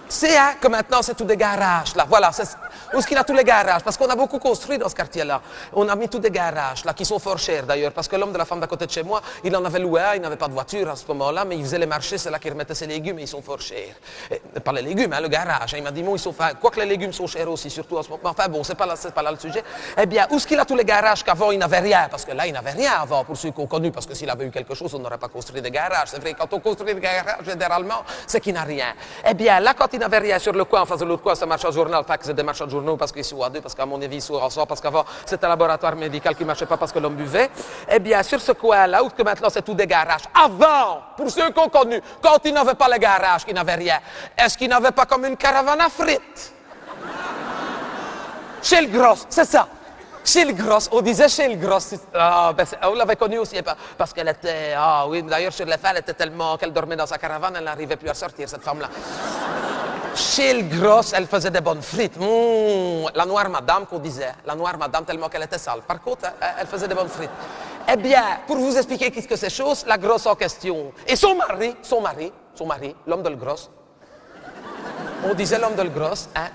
C'est hein, que maintenant, c'est tout des garages, là. Voilà, où est-ce qu'il a tous les garages? Parce qu'on a beaucoup construit dans ce quartier-là. On a mis tous des garages, là, qui sont fort chers, d'ailleurs. Parce que l'homme de la femme d'à côté de chez moi, il en avait loué un, il n'avait pas de voiture à ce moment-là, mais il faisait les marchés, c'est là qu'il remettait ses légumes, et ils sont fort chers. Et, pas les légumes, hein, le garage. Hein, il m'a dit, bon, ils sont... Enfin, quoi que les légumes sont chers aussi, surtout en ce moment. Enfin, bon, c'est pas là le sujet. Eh bien, où est-ce qu'il a tous les garages qu'avant, il n'avait rien? Parce que là, il n'avait rien avant, pour ceux qu'on connu. Parce que s'il avait eu quelque chose, on n'aurait pas construit des garages. C'est vrai, quand on construit des garages, généralement, c'est qu'il n'a rien. Eh bien, là, quand il n'avait rien sur le coin, en face de l'autre coin, c'est un marchand de journal. Enfin, c'est des marchands de journaux parce qu'ils sont à deux, parce qu'à mon avis, ils sont ensemble, parce qu'avant, c'était un laboratoire médical qui ne marchait pas parce que l'homme buvait. Eh bien, sur ce coin-là, où que maintenant, c'est tout des garages. Avant, pour ceux qu'on connu, quand ils n'avaient pas les garages, qu'ils n'avaient rien, est-ce qu'ils n'avaient pas comme une caravane à frites? Chez le Gros, c'est ça. Chez le Gros, on disait chez le Gros. On l'avait connue aussi, parce qu'elle était... Ah oui, d'ailleurs, sur les fins, elle était tellement qu'elle dormait dans sa caravane, elle n'arrivait plus à sortir, cette femme-là. Chez le Gros, elle faisait des bonnes frites. La noire madame qu'on disait. La noire madame, tellement qu'elle était sale. Par contre, elle faisait des bonnes frites. Eh bien, pour vous expliquer qu'est-ce que c'est chose, la grosse en question. Et son mari, l'homme de le Gros. On disait l'homme de le Gros, hein.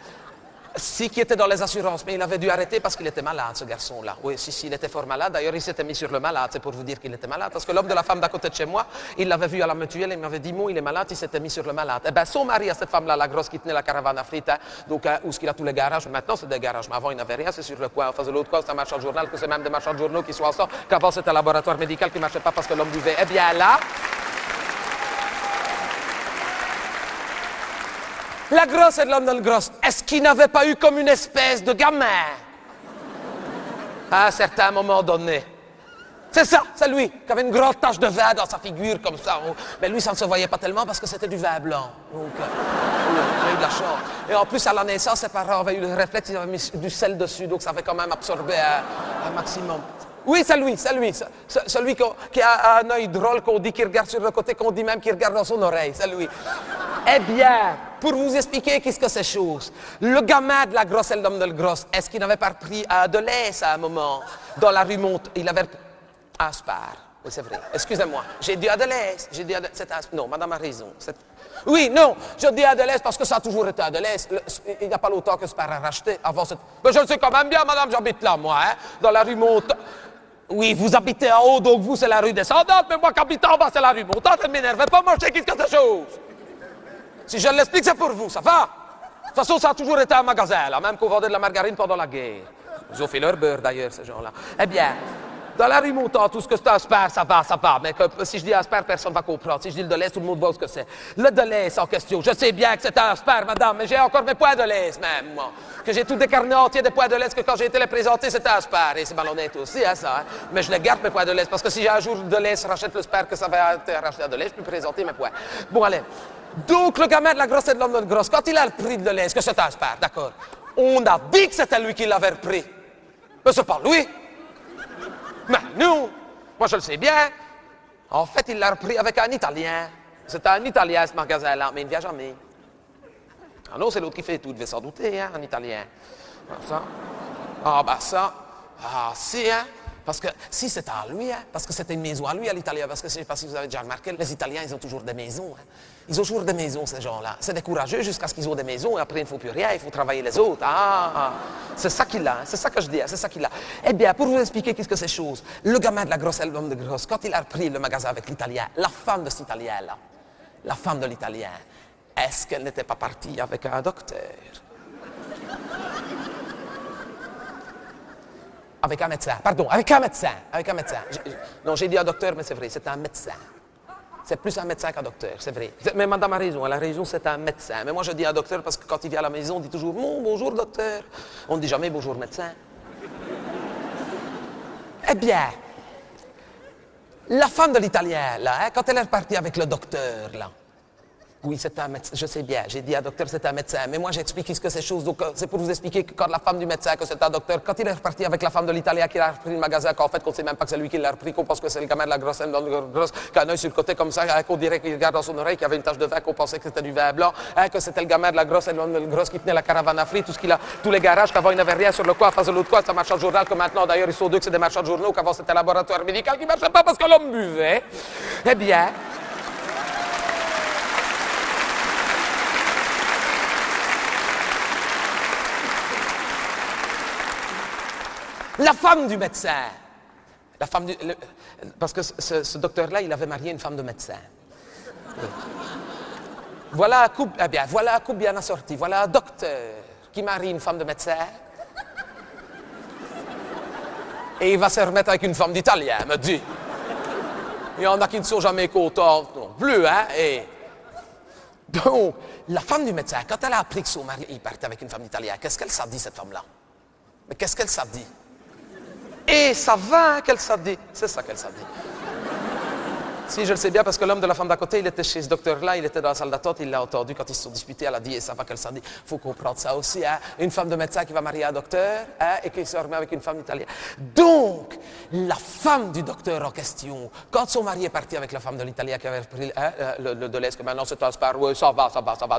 Si, qui était dans les assurances, mais il avait dû arrêter parce qu'il était malade, ce garçon-là. Oui, si, il était fort malade. D'ailleurs, il s'était mis sur le malade, c'est pour vous dire qu'il était malade. Parce que l'homme de la femme d'à côté de chez moi, il l'avait vu à la mutuelle, il m'avait dit, il est malade, il s'était mis sur le malade. Eh bien, son mari à cette femme-là, la grosse qui tenait la caravane à frites, hein, donc où est-ce qu'il a tous les garages? Maintenant, c'est des garages, mais avant, il n'avait rien, c'est sur le coin. En face de l'autre coin, c'est un marchand de journal, que c'est même des marchands de journaux qui sont ensemble, qu'avant, c'était un laboratoire médical qui ne marchait pas parce que l'homme buvait. Eh bien, là... La grosse et l'homme de le Gros, est-ce qu'il n'avait pas eu comme une espèce de gamin à un certain moment donné? C'est ça, c'est lui, qui avait une grande tache de vin dans sa figure comme ça. Mais lui, ça ne se voyait pas tellement parce que c'était du vin blanc. Donc, il a eu de la chance. Et en plus, à la naissance, ses parents avaient eu le réflexe, ils avaient mis du sel dessus, donc ça avait quand même absorbé un maximum. Oui, c'est lui. Celui qui a un œil drôle, qu'on dit qu'il regarde sur le côté, qu'on dit même qu'il regarde dans son oreille, c'est lui. Eh bien, pour vous expliquer qu'est-ce que c'est chose, le gamin de la grosse et l'homme de le Gros, est-ce qu'il n'avait pas pris de l'aise à un moment dans la rue Monte? Il avait... Un spar, oui, c'est vrai. Excusez-moi, j'ai dit Adelaise, non, madame a raison. Oui, non, je dis Adelaise parce que ça a toujours été Adelaise. Il n'y a pas longtemps que Spar a racheté. Avant, mais je le sais quand même bien, madame, j'habite là, moi, hein, dans la rue Monte. Oui, vous habitez en haut, donc vous, c'est la rue descendante, mais moi qui habite en bas, c'est la rue montante. Ne m'énervez pas, moi, je sais qu'est-ce que c'est chose. Si je l'explique, c'est pour vous, ça va? toute façon, ça a toujours été un magasin, là, même qu'on vendait de la margarine pendant la guerre. Ils ont fait leur beurre, d'ailleurs, ces gens-là. Eh bien, dans la rue Montand, tout ce que c'est un Spar, ça va. Mais si je dis un Spar, personne ne va comprendre. Si je dis le Deleuze, tout le monde voit ce que c'est. Le Deleuze en question, je sais bien que c'est un Spar, madame, mais j'ai encore mes points Deleuze, même, moi. Que j'ai tout décarné entier des points Deleuze, que quand j'ai été les présenter, c'était un Spar. Et c'est malhonnête aussi, hein, ça. Hein. Mais je les garde, mes points Deleuze, parce que si un jour Deleuze rachète le Spar, que ça va être racheté à Deleuze, je peux présenter mes points. Bon, allez. Donc, le gamin de la grosse et de l'homme de la grosse, quand il a repris de Deleuze, que c'est un Spar, d'accord, on a dit que c'était lui qui l'avait repris. Mais c'est pas lui. Mais nous, moi je le sais bien. En fait, il l'a repris avec un Italien. C'était un Italien, ce magasin-là, mais il ne vient jamais. Ah non, c'est l'autre qui fait tout, il devait s'en douter, hein, un Italien. Ça. Ah, bah ça. Ah, si, hein. Parce que, si c'était à lui, hein, parce que c'était une maison à lui, à l'Italien, parce que je ne sais pas si vous avez déjà remarqué, les Italiens, ils ont toujours des maisons. Hein. Ils ont toujours des maisons, ces gens-là. C'est des courageux jusqu'à ce qu'ils ont des maisons, et après, il ne faut plus rien, il faut travailler les autres. C'est ça qu'il a, hein, c'est ça que je dis, hein, c'est ça qu'il a. Eh bien, pour vous expliquer qu'est-ce que c'est chose, le gamin de la grosse et l'homme de grosse, quand il a repris le magasin avec l'Italien, la femme de cet Italien-là, la femme de l'Italien, est-ce qu'elle n'était pas partie avec un docteur? Avec un médecin, pardon, avec un médecin. Non, j'ai dit un docteur, mais c'est vrai, c'est un médecin. C'est plus un médecin qu'un docteur, c'est vrai. Mais madame a raison, elle a raison, c'est un médecin. Mais moi, je dis un docteur parce que quand il vient à la maison, on dit toujours bonjour docteur. On ne dit jamais bonjour médecin. Eh bien, la femme de l'Italien, là, hein, quand elle est repartie avec le docteur, là, oui, c'est un médecin, je sais bien, j'ai dit à docteur, c'est un médecin, mais moi j'explique ce que c'est chose, donc c'est pour vous expliquer que quand la femme du médecin, que c'est un docteur, quand il est reparti avec la femme de l'Italien qui a repris le magasin, qu'en fait, qu'on ne sait même pas que c'est lui qui l'a repris, qu'on pense que c'est le gamin de la grosse, qui a un œil sur le côté comme ça, qu'on dirait qu'il regarde dans son oreille, qu'il y avait une tache de vin, qu'on pensait que c'était du vin blanc, hein, que c'était le gamin de la grosse et de la grosse qui tenait la caravane à frites, tous les garages, qu'avant il n'avait rien sur le coin, face de l'autre coin, c'est un marchand de journal, que maintenant d'ailleurs ils sont deux que c'est des marchands de journaux, qu'avant c'était un laboratoire médical qui ne marchait pas parce que l'homme buvait. Eh bien, la femme du médecin, parce que ce docteur-là, il avait marié une femme de médecin. Voilà un couple, voilà un couple bien assorti. Voilà un docteur qui marie une femme de médecin. Et il va se remettre avec une femme d'Italien, me dit. Il y en a qui ne sont jamais contentes non plus, hein. Et donc, la femme du médecin, quand elle a appris que son mari il partait avec une femme d'Italien, qu'est-ce qu'elle s'est dit, cette femme-là? Mais qu'est-ce qu'elle s'est dit? Et ça va qu'elle s'est dit. C'est ça qu'elle s'est dit. Si, je le sais bien, parce que l'homme de la femme d'à côté, il était chez ce docteur-là, il était dans la salle d'attente, il l'a entendu quand ils se sont disputés, elle a dit, et ça va qu'elle s'est dit. Il faut comprendre ça aussi, hein. Une femme de médecin qui va marier un docteur, hein, et qui se remet avec une femme italienne. Donc, la femme du docteur en question, quand son mari est parti avec la femme de l'Italien qui avait pris le Deleuze, que maintenant c'est un Spar, oui, ça va,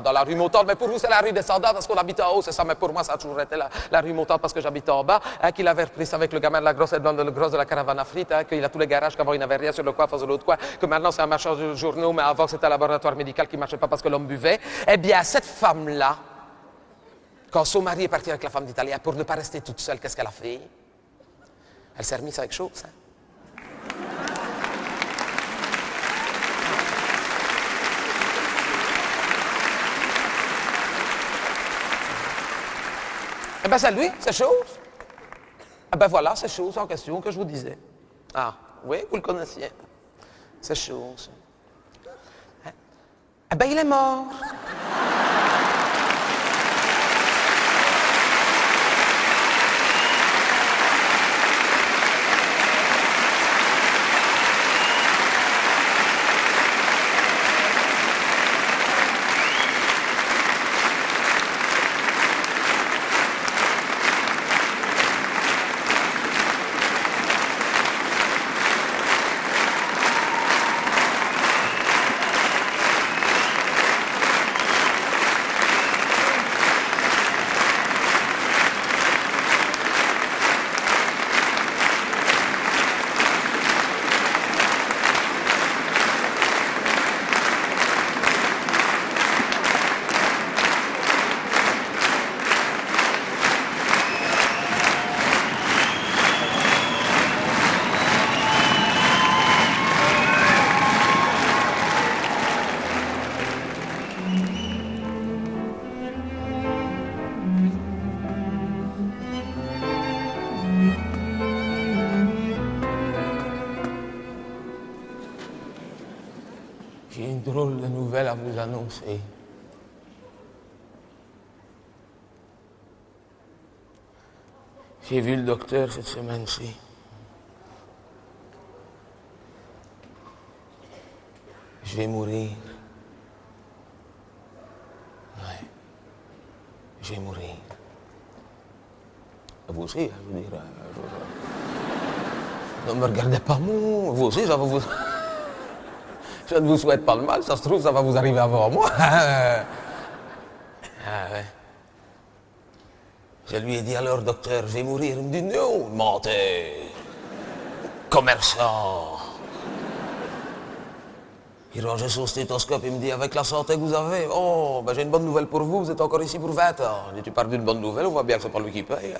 dans la rue Montand, mais pour vous c'est la rue Descendant parce qu'on habite en haut, c'est ça, mais pour moi ça a toujours été la rue Montand parce que j'habite en bas, hein, qu'il avait repris ça avec le gamin de la grosse et de grosse de la caravane à frites, hein, qu'il a tous les garages, qu'avant il n'avait rien sur le coin, face de l'autre coin, que maintenant c'est un marchand de journaux, mais avant c'était un laboratoire médical qui ne marchait pas parce que l'homme buvait. Eh bien, cette femme-là, quand son mari est parti avec la femme d'Italien, pour ne pas rester toute seule, qu'est-ce qu'elle a fait? Elle s'est remise avec chose. Hein? Eh bien, c'est lui, c'est chose. Eh bien, voilà, c'est chose en question que je vous disais. Ah, oui, vous le connaissiez. C'est chose. Hein? Eh bien, il est mort. annoncé. J'ai vu le docteur cette semaine-ci. Je vais mourir. Ouais. Je vais mourir. Vous aussi, hein, je veux dire. Ne me regardez pas, moi. Vous aussi, ça va vous... Je ne vous souhaite pas le mal, ça se trouve, ça va vous arriver avant moi. Ah ouais. Je lui ai dit alors, docteur, je vais mourir. Il me dit non, mentez. Commerçant. Il rangeait son stéthoscope, il me dit, avec la santé que vous avez, oh, ben j'ai une bonne nouvelle pour vous, vous êtes encore ici pour 20 ans. Je dis, tu parles d'une bonne nouvelle, on voit bien que c'est pas lui qui paye.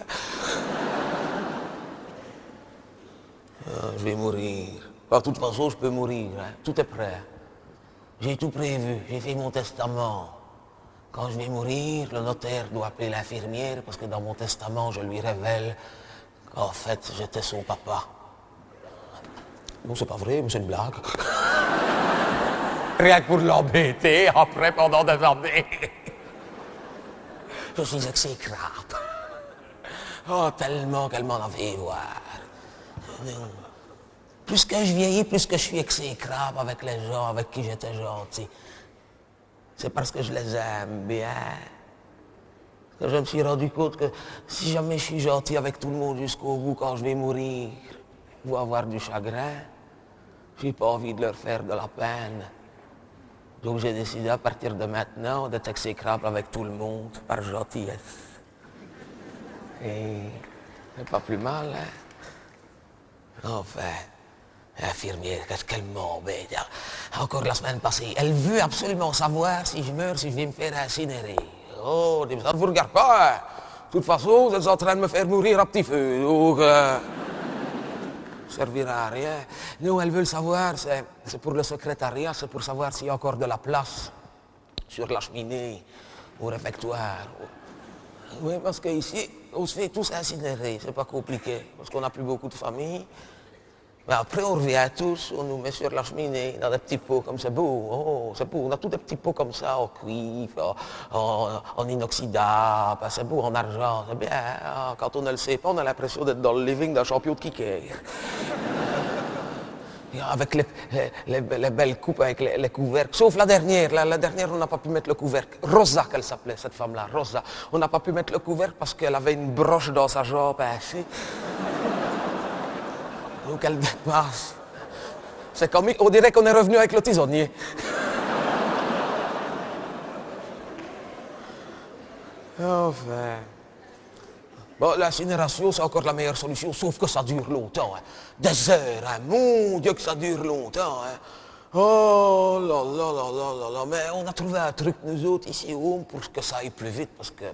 Je vais mourir. De toute façon, je peux mourir, hein. Tout est prêt. J'ai tout prévu, j'ai fait mon testament. Quand je vais mourir, le notaire doit appeler l'infirmière parce que dans mon testament, je lui révèle qu'en fait, j'étais son papa. Non, c'est pas vrai, mais c'est une blague. Rien que pour l'embêter, après, pendant des années. Je suis exécrable. Oh, tellement qu'elle m'en avait voir. Plus que je vieillis, plus que je suis exécrable avec les gens avec qui j'étais gentil. C'est parce que je les aime bien. Que je me suis rendu compte que si jamais je suis gentil avec tout le monde jusqu'au bout, quand je vais mourir, ils vont avoir du chagrin. J'ai pas envie de leur faire de la peine. Donc j'ai décidé à partir de maintenant d'être exécrable avec tout le monde, par gentillesse. Et c'est pas plus mal, hein? Enfin, l'infirmière, qu'est-ce qu'elle m'embête. Encore la semaine passée, elle veut absolument savoir si je meurs, si je vais me faire incinérer. Oh, ça ne vous regarde pas, hein? De toute façon, vous êtes en train de me faire mourir à petit feu, donc... servira à rien. Non, elle veut le savoir, c'est pour le secrétariat, c'est pour savoir s'il y a encore de la place sur la cheminée, au réfectoire. Oui, parce qu'ici, on se fait tous incinérer, c'est pas compliqué, parce qu'on n'a plus beaucoup de famille. Mais après, on revient tous, on nous met sur la cheminée, dans des petits pots, comme c'est beau. Oh, c'est beau, on a tous des petits pots comme ça, en cuivre, en inoxydable, c'est beau, en argent, c'est bien. Quand on ne le sait pas, on a l'impression d'être dans le living d'un champion de kicker. Avec les belles coupes, avec les couvercles. Sauf la dernière, on n'a pas pu mettre le couvercle. Rosa, qu'elle s'appelait, cette femme-là, Rosa. On n'a pas pu mettre le couvercle parce qu'elle avait une broche dans sa jambe, ainsi. Donc elle dépasse. C'est comique, on dirait qu'on est revenu avec le tisonnier. Enfin. Bon, l'incinération, c'est encore la meilleure solution, sauf que ça dure longtemps. Hein. Des heures, hein. Mon Dieu que ça dure longtemps. Hein. Oh là là là là là là. Mais on a trouvé un truc, nous autres, ici au home, pour que ça aille plus vite, parce que...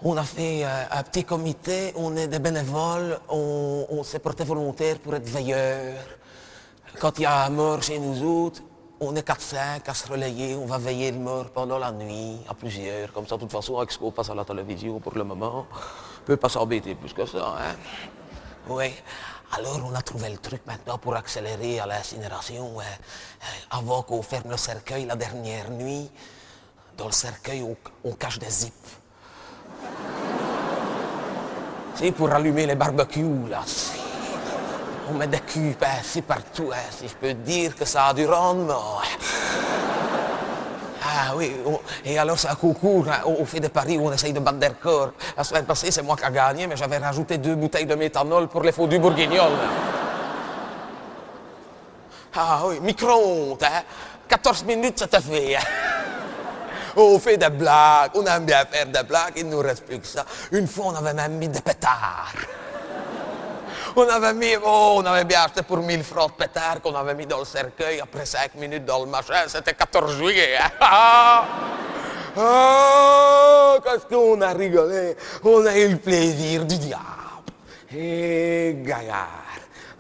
on a fait un petit comité, on est des bénévoles, on s'est porté volontaire pour être veilleurs. Quand il y a un mort chez nous autres, on est 4-5 à se relayer, on va veiller le mort pendant la nuit, à plusieurs. Comme ça, de toute façon, avec ce qu'on passe à la télévision pour le moment, on ne peut pas s'embêter plus que ça. Hein? Oui. Alors, on a trouvé le truc maintenant pour accélérer à l'incinération. Avant qu'on ferme le cercueil la dernière nuit, dans le cercueil, on cache des zips. C'est pour allumer les barbecues, là. On met des culs pincés partout, hein, si je peux dire que ça a du rendement. Ah oui, et alors c'est un concours, hein, on fait des paris où on essaye de battre des records. La semaine passée, c'est moi qui ai gagné, mais j'avais rajouté 2 bouteilles de méthanol pour les fondus bourguignons. Ah oui, micro-ondes, hein. 14 minutes, c'était fait. Hein. On fait des blagues, on aime bien faire des blagues, il ne nous reste plus que ça. Une fois, on avait même mis des pétards. On avait bien acheté pour 1000 francs de pétards qu'on avait mis dans le cercueil. Après 5 minutes dans le machin, c'était 14 juillet. Hein? Qu'est-ce qu'on a rigolé. On a eu le plaisir du diable. Et gaillard.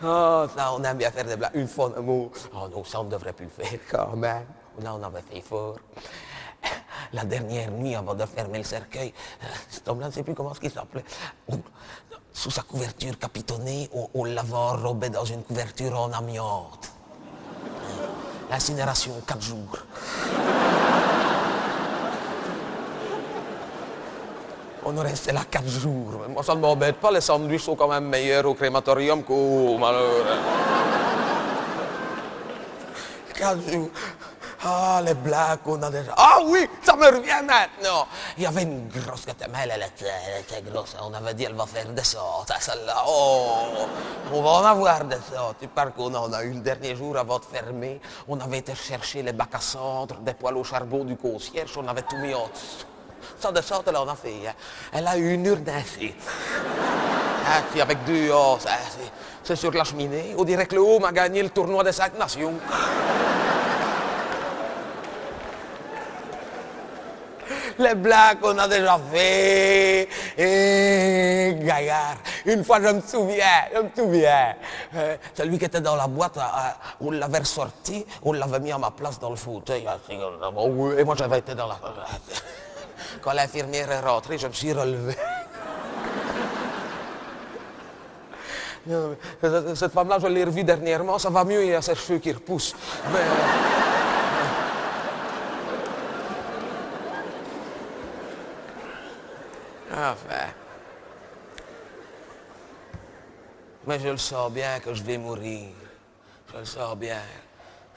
Oh, ça, on aime bien faire des blagues. Une fois, un mot. Oh non, ça, on ne devrait plus le faire quand même. Là, on avait fait fort. La dernière nuit, avant de fermer le cercueil, cet homme-là, je ne sais plus comment il s'appelait, sous sa couverture capitonnée, on l'avait enrobé dans une couverture en amiante. L'incinération, 4 jours. On est resté là 4 jours. Moi, ça ne m'embête pas, les sandwichs sont quand même meilleurs au crématorium qu'au malheur. 4 jours. Ah, les blagues qu'on a déjà. Ah oui, ça me revient maintenant. Il y avait une grosse catamelle, elle était grosse. On avait dit, elle va faire des sortes, celle-là. Oh, on va en avoir des sortes. Par contre, on a eu le dernier jour avant de fermer. On avait été chercher les bacs à cendres, des poêles au charbon du concierge. On avait tout mis en dessous. Ça de sorte, elle en a fait. Hein. Elle a eu une urne ainsi. Hein, puis avec 2 os, hein, c'est sur la cheminée. On dirait que le Home a gagné le tournoi des 5 nations. Les blagues qu'on a déjà fait. Et gaillard. Une fois, je me souviens. Celui qui était dans la boîte, on l'avait ressorti, on l'avait mis à ma place dans le fauteuil. Et moi, j'avais été dans la... Quand l'infirmière est rentrée, je me suis relevé. Cette femme-là, je l'ai revue dernièrement, ça va mieux, il y a ses cheveux qui repoussent. Mais... Enfin. Mais je le sens bien que je vais mourir. Je le sens bien.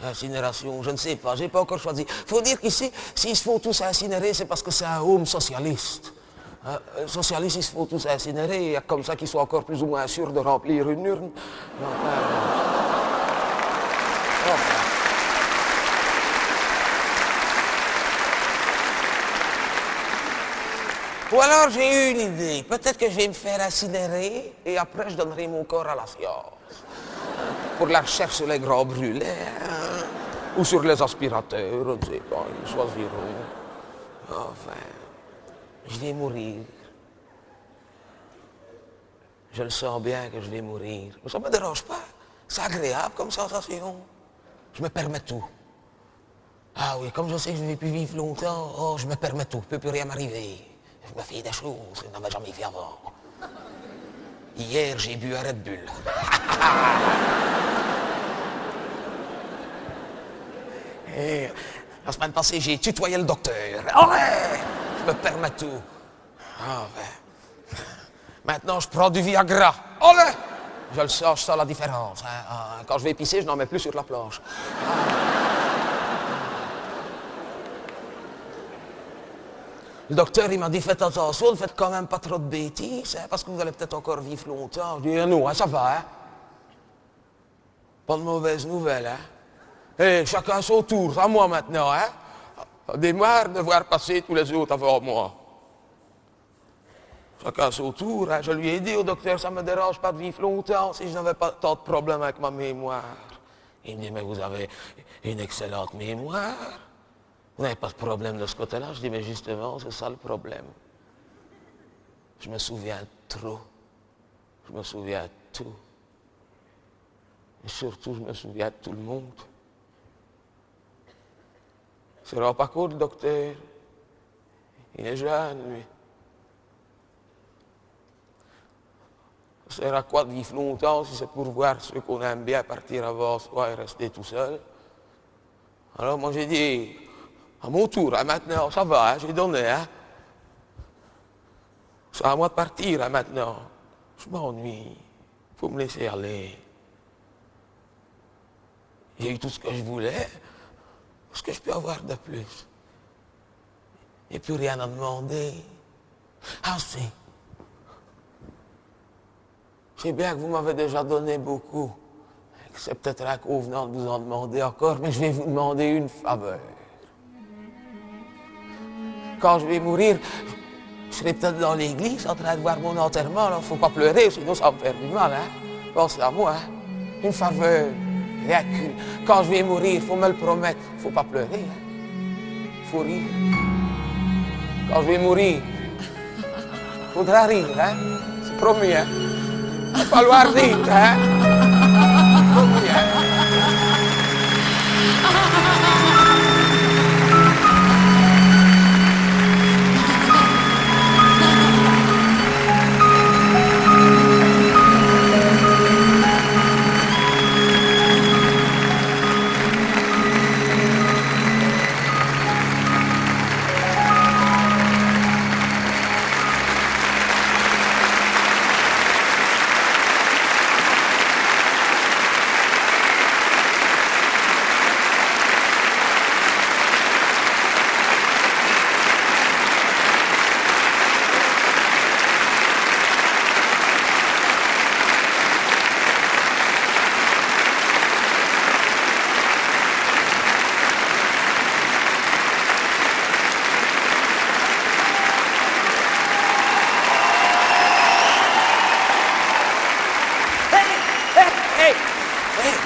Incinération, je ne sais pas, j'ai pas encore choisi. Faut dire qu'ici, s'ils se font tous incinérer, c'est parce que c'est un home socialiste. Socialistes, ils se font tous incinérer, il y a comme ça qu'ils sont encore plus ou moins sûrs de remplir une urne. Ou alors j'ai eu une idée, peut-être que je vais me faire incinérer et après je donnerai mon corps à la science. Pour la recherche sur les grands brûlés, hein, ou sur les aspirateurs, je ne sais pas, ils choisiront. Enfin, je vais mourir. Je le sens bien que je vais mourir. Mais ça ne me dérange pas, c'est agréable comme sensation. Je me permets tout. Ah oui, comme je sais que je ne vais plus vivre longtemps, oh, je me permets tout, il ne peut plus rien m'arriver. Je me fais des choses que je n'avais jamais fait avant. Hier, j'ai bu un Red Bull. Et la semaine passée, j'ai tutoyé le docteur. Allez! Je me permets tout. Ah, ben. Maintenant, je prends du Viagra. Allez! Je le sens, je sens la différence. Hein. Quand je vais pisser, je n'en mets plus sur la planche. Le docteur, il m'a dit, faites attention, ne faites quand même pas trop de bêtises, hein, parce que vous allez peut-être encore vivre longtemps. Je dis, non, hein, ça va, hein. Pas de mauvaises nouvelles, hein. Et chacun son tour, à moi maintenant, hein. Ça démarre de voir passer tous les autres avant moi. Chacun son tour, hein. Je lui ai dit au docteur, ça ne me dérange pas de vivre longtemps si je n'avais pas tant de problèmes avec ma mémoire. Il me dit, mais vous avez une excellente mémoire. Vous n'avez pas de problème de ce côté-là? Je dis, mais justement, c'est ça le problème. Je me souviens trop. Je me souviens de tout. Et surtout, je me souviens de tout le monde. Il ne se rend pas compte, le docteur. Il est jeune, lui. Ça sert à quoi de vivre longtemps si c'est pour voir ceux qu'on aime bien partir avant soi et rester tout seul? Alors moi j'ai dit, à mon tour, hein, maintenant, ça va, hein, j'ai donné, hein. C'est à moi de partir, hein, maintenant. Je m'ennuie. Il faut me laisser aller. J'ai eu tout ce que je voulais. Qu'est-ce que je peux avoir de plus? Il n'y a plus rien à demander. Ah si. Je sais bien que vous m'avez déjà donné beaucoup. C'est peut-être inconvenant de vous en demander encore, mais je vais vous demander une faveur. Quand je vais mourir, je serai peut-être dans l'église en train de voir mon enterrement. Il ne faut pas pleurer, sinon ça va me faire du mal. Hein? Pensez à moi. Hein? Une faveur. Rien qu'une. Quand je vais mourir, il faut me le promettre. Il ne faut pas pleurer. Il faut rire. Quand je vais mourir, il faudra rire. Hein? C'est promis. Hein? Il va falloir rire. Hein? Promis. Hein?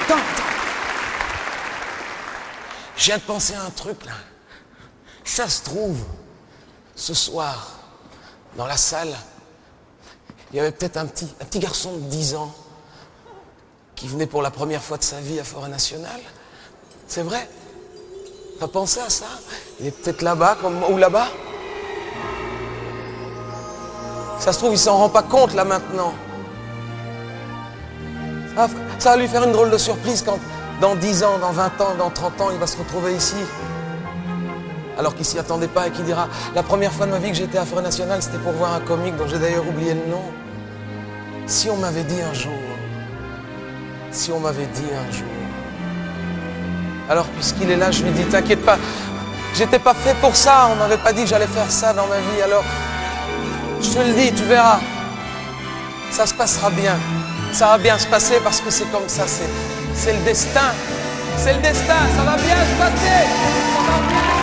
attends. Je viens de penser à un truc, là. Ça se trouve, ce soir, dans la salle, il y avait peut-être un petit garçon de 10 ans qui venait pour la première fois de sa vie à Forêt Nationale. C'est vrai? T'as pensé à ça? Il est peut-être là-bas, ou là-bas? Ça se trouve, il s'en rend pas compte, là, maintenant. Ça va lui faire une drôle de surprise quand, dans 10 ans, dans 20 ans, dans 30 ans, il va se retrouver ici. Alors qu'il s'y attendait pas et qu'il dira « La première fois de ma vie que j'étais à Forêt Nationale, c'était pour voir un comique dont j'ai d'ailleurs oublié le nom. Si on m'avait dit un jour, si on m'avait dit un jour. » Alors puisqu'il est là, je lui dis « T'inquiète pas, j'étais pas fait pour ça, on m'avait pas dit que j'allais faire ça dans ma vie, alors je te le dis, tu verras, ça se passera bien. Ça va bien se passer parce que c'est comme ça, c'est le destin. C'est le destin, ça va bien se passer. Ça va bien.